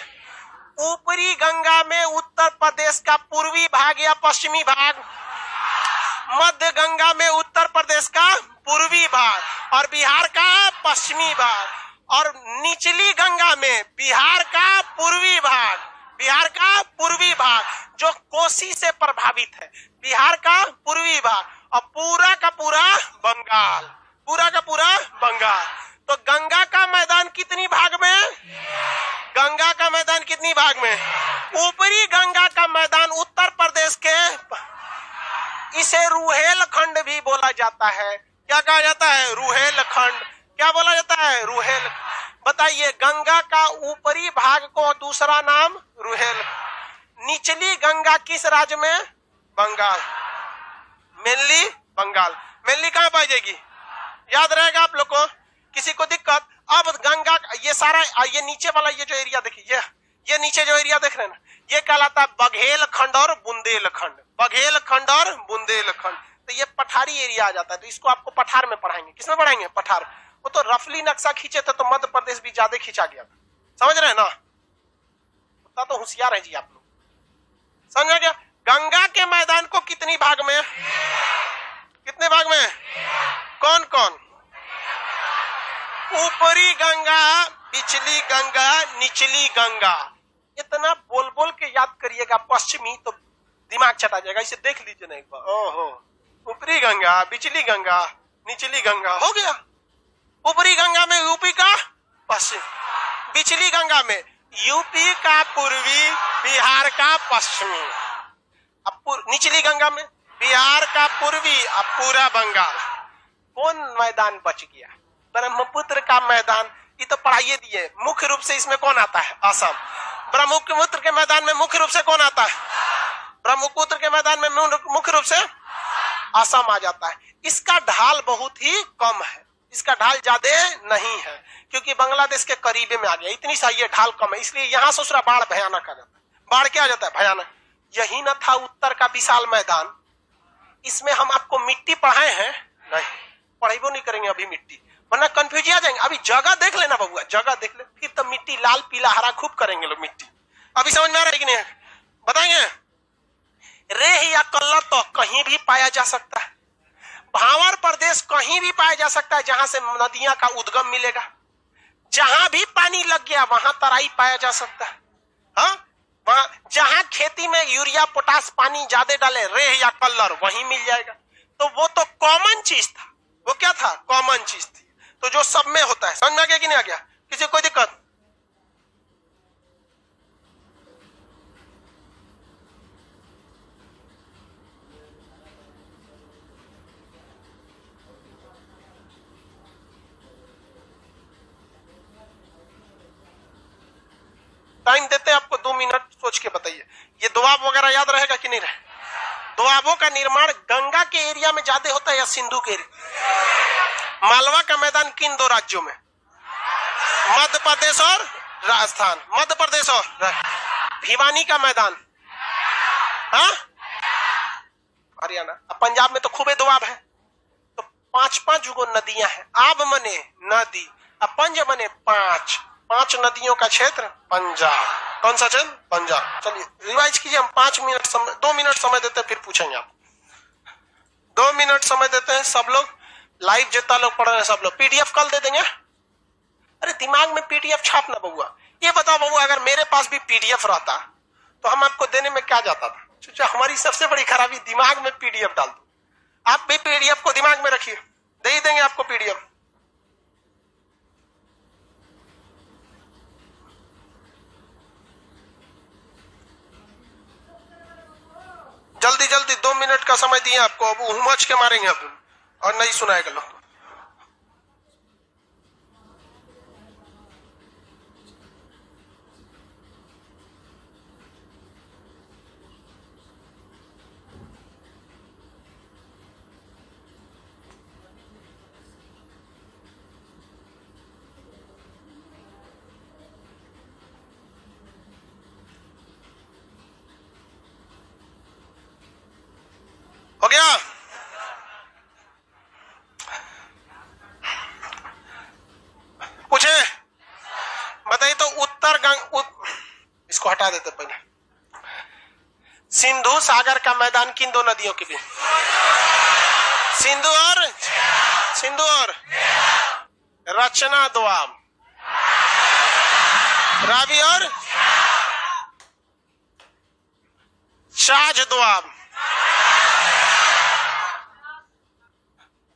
ऊपरी गंगा में उत्तर प्रदेश का पूर्वी भाग या पश्चिमी भाग, मध्य गंगा में उत्तर प्रदेश का पूर्वी भाग और बिहार का पश्चिमी भाग, और निचली गंगा में बिहार का पूर्वी भाग, बिहार का पूर्वी भाग जो कोसी से प्रभावित है, बिहार का पूर्वी भाग, और पूरा का पूरा बंगाल, पूरा का पूरा बंगाल। तो गंगा का मैदान कितनी भाग में? गंगा का मैदान कितनी भाग में? ऊपरी गंगा का मैदान उत्तर प्रदेश के, इसे रुहेलखंड भी बोला जाता है। क्या कहा जाता है? रुहेलखंड। क्या बोला जाता है? रुहेल। बताइए, गंगा का ऊपरी भाग को दूसरा नाम रुहेल। निचली गंगा किस राज्य में? बंगाल। मेनली बंगाल। मेनली कहां पाई जाएगी? याद रहेगा आप लोग को? किसी को दिक्कत? अब गंगा ये सारा, ये नीचे वाला ये जो एरिया देखिए, ये नीचे जो एरिया देख रहे हैं ना, ये कहलाता है बघेलखंड और बुंदेलखंड। बघेलखंड और बुंदेलखंड। तो ये पठारी एरिया आ जाता है। तो इसको आपको पठार में पढ़ाएंगे। किसमें पढ़ाएंगे? पठार। वो तो रफली नक्शा खींचे थे तो मध्य प्रदेश भी ज्यादा खींचा गया था। समझ रहे हैं ना? तो होशियार है जी आप लोग। समझ गया? गंगा के मैदान को कितनी भाग में, कितने भाग में? कौन कौन? ऊपरी गंगा, पिछली गंगा, निचली गंगा। इतना बोल बोल के याद करिएगा पश्चिमी, तो दिमाग चटा जाएगा। इसे देख लीजिए ना एक बार। ओहो, ऊपरी गंगा, बिचली गंगा, निचली गंगा, हो गया। ऊपरी गंगा में यूपी का पश्चिम, बिचली गंगा में यूपी का पूर्वी, बिहार का पश्चिमी, अब निचली गंगा में बिहार का पूर्वी, अब पूरा बंगाल। कौन मैदान बच गया? ब्रह्मपुत्र का मैदान। ये तो पढ़ाइए दिए। मुख्य रूप से इसमें कौन आता है? असम। ब्रह्मपुत्र के मैदान में मुख्य रूप से कौन आता है? ब्रह्मपुत्र के मैदान में मुख्य रूप से असम आ जाता है। इसका ढाल बहुत ही कम है, इसका ढाल ज्यादा नहीं है, क्योंकि बांग्लादेश के करीबे में आ गया। इतनी सा ये ढाल कम है, इसलिए यहाँ से उसका बाढ़ भयानक आ जाता है। बाढ़ क्या आ जाता है? भयानक। यही न था उत्तर का विशाल मैदान। इसमें हम आपको मिट्टी पढ़ाए हैं? नहीं, पढ़ेबो नहीं करेंगे अभी मिट्टी, वरना कंफ्यूज आ जाएंगे। अभी जगह देख लेना बबुआ, जगह देख ले, फिर तो मिट्टी लाल पीला हरा खूब करेंगे लोग मिट्टी। अभी समझ में आ रहा है कि नहीं? बताएंगे। रेह या कल्लर तो कहीं भी पाया जा सकता है। भावर प्रदेश कहीं भी पाया जा सकता है जहां से नदियां का उद्गम मिलेगा। जहां भी पानी लग गया वहां तराई पाया जा सकता है। हाँ, वहां जहां खेती में यूरिया पोटास पानी ज्यादा डाले, रेह या कल्लर, वहीं मिल जाएगा। तो वो तो कॉमन चीज था। वो क्या था? कॉमन चीज थी। तो जो सब में होता है। समझ में आ गया कि नहीं आ गया? किसी कोई दिक्कत? टाइम देते हैं आपको 2 मिनट, सोच के बताइए। ये दोआब वगैरह याद रहेगा कि नहीं रहे? दोआबों का निर्माण गंगा के एरिया में ज्यादा होता है या सिंधु के एरिया? मालवा का मैदान किन 2 राज्यों में? मध्य प्रदेश और राजस्थान। मध्य प्रदेश और भिवानी का मैदान, हाँ, हरियाणा। अब पंजाब में तो खूबे दोआब है। तो 5-5 गो नदियां हैं। आब मने नदी, अब पंज मने 5 नदियों का क्षेत्र पंजाब। कौन सा क्षेत्र? पंजाब। चलिए रिवाइज कीजिए। हम 5 मिनट समय, 2 मिनट समय देते हैं, फिर पूछेंगे आप। 2 मिनट समय देते हैं। सब लोग लाइव जितना लोग पढ़ रहे हैं सब लोग पीडीएफ कल दे देंगे। अरे दिमाग में पीडीएफ छापना बबुआ। ये बताओ बबुआ, अगर मेरे पास भी पीडीएफ रहता तो हम आपको देने में क्या जाता था? सोचा हमारी सबसे बड़ी खराबी दिमाग में पीडीएफ डाल दो। आप भी पीडीएफ को दिमाग में रखिए, दे ही देंगे आपको पीडीएफ। जल्दी जल्दी 2 मिनट का समय दिए आपको। अब हुमच के मारेंगे अब और नहीं सुनाएगा लोग। हो गया? पूछे? बताइए तो इसको हटा देते पहले। सिंधु सागर का मैदान किन 2 नदियों के बीच? सिंधु और रचना दोआब। रावी और शाज दोआब।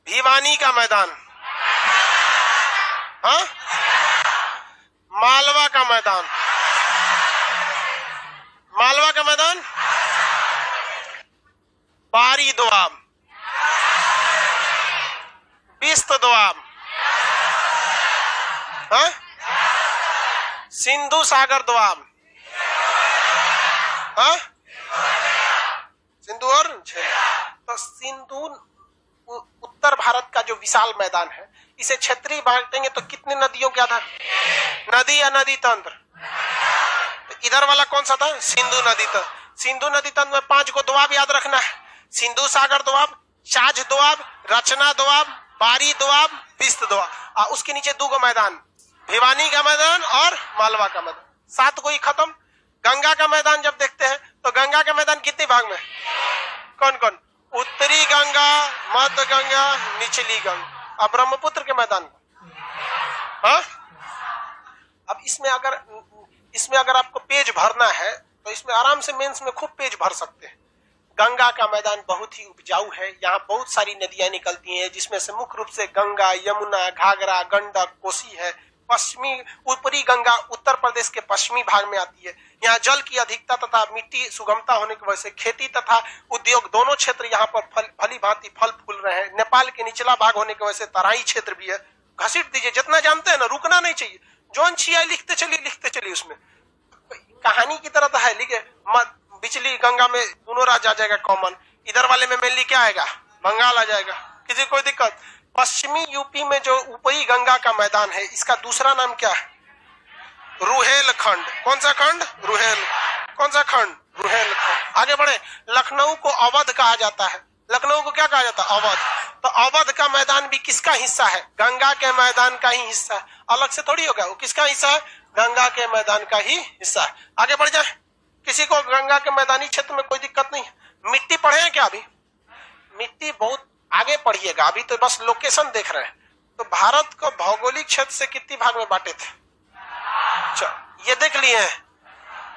भिवानी का मैदान, हाँ, मालवा का मैदान, मैदान, बारी दोआब, बिस्त दोआब, हाँ? सिंधु सागर दोआब, हाँ? सिंधु और तो सिंधु उत्तर भारत का जो विशाल मैदान है, इसे क्षेत्रीय बांटेंगे तो कितनी नदियों के आधार, नदी या नदी तंत्र, इधर वाला कौन सा था, सिंधु नदी तंत्र। सिंधु नदी तंत्र में 5 को दोआब याद रखना है, सिंधु सागर दोआब, छाछ दोआब, रचना दोआब, बारी दोआब, बिस्त दोआब। उसके नीचे 2 मैदान, भिवानी का मैदान और मालवा का मैदान, 7 को ही खत्म। गंगा का मैदान जब देखते हैं तो गंगा का मैदान कितने भाग में, कौन कौन, उत्तरी गंगा, मध्य गंगा, निचली गंगा। अब ब्रह्मपुत्र के मैदान, हाँ? अब इसमें अगर आपको पेज भरना है तो इसमें आराम से मेंस में खूब पेज भर सकते हैं। गंगा का मैदान बहुत ही उपजाऊ है, यहाँ बहुत सारी नदियां निकलती हैं, जिसमें से मुख्य रूप से गंगा, यमुना, घाघरा, गंडक, कोसी है। ऊपरी गंगा उत्तर प्रदेश के पश्चिमी भाग में आती है। यहाँ जल की अधिकता तथा मिट्टी सुगमता होने की वजह से खेती तथा उद्योग दोनों क्षेत्र यहाँ पर भली भांति फल फूल रहे हैं। नेपाल के निचला भाग होने की वजह से तराई क्षेत्र भी है। घसीट दीजिए, जितना जानते हैं ना, रुकना नहीं चाहिए, जोन छिया लिखते चलिए, उसमें कहानी की तरह है। लिखे बिचली गंगा में दोनों राज्य आ जाएगा कॉमन, इधर वाले में मेनली क्या आएगा, बंगाल आ जाएगा, किसी कोई दिक्कत। पश्चिमी यूपी में जो ऊपरी गंगा का मैदान है, इसका दूसरा नाम क्या है, रुहेलखंड। कौन सा खंड, रुहेल। कौन सा खंड, रुहेलखंड। आगे बढ़े, लखनऊ को अवध कहा जाता है। लखनऊ को क्या कहा जाता है, अवध। तो अवध का मैदान भी किसका हिस्सा है, गंगा के मैदान का ही हिस्सा है, अलग से थोड़ी होगा। वो किसका हिस्सा है, गंगा के मैदान का ही हिस्सा है। आगे बढ़ जाए, किसी को गंगा के मैदानी क्षेत्र में कोई दिक्कत नहीं है। मिट्टी पढ़े हैं क्या अभी, मिट्टी बहुत आगे पढ़िएगा, अभी तो बस लोकेशन देख रहे हैं। तो भारत को भौगोलिक क्षेत्र से कितनी भाग में बांटे थे, ये देख लिए हैं।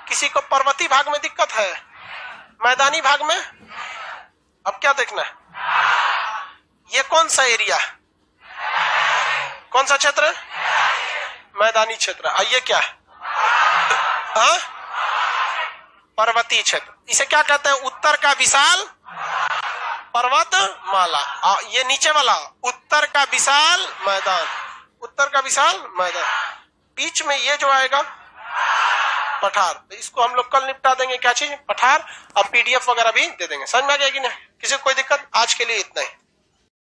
किसी को पर्वतीय भाग में दिक्कत है, मैदानी भाग में। अब क्या देखना है, ये कौन सा एरिया, कौन सा क्षेत्र, मैदानी क्षेत्र। ये क्या है, हाँ? पर्वतीय क्षेत्र। इसे क्या कहते हैं, उत्तर का विशाल पर्वत माला। ये नीचे वाला उत्तर का विशाल मैदान, उत्तर का विशाल मैदान। बीच में ये जो आएगा पठार, इसको हम लोग कल निपटा देंगे, क्या चीज, पठार। अब PDF वगैरह भी दे देंगे। समझ में आ गया कि नहीं, किसी को कोई दिक्कत। आज के लिए इतना ही।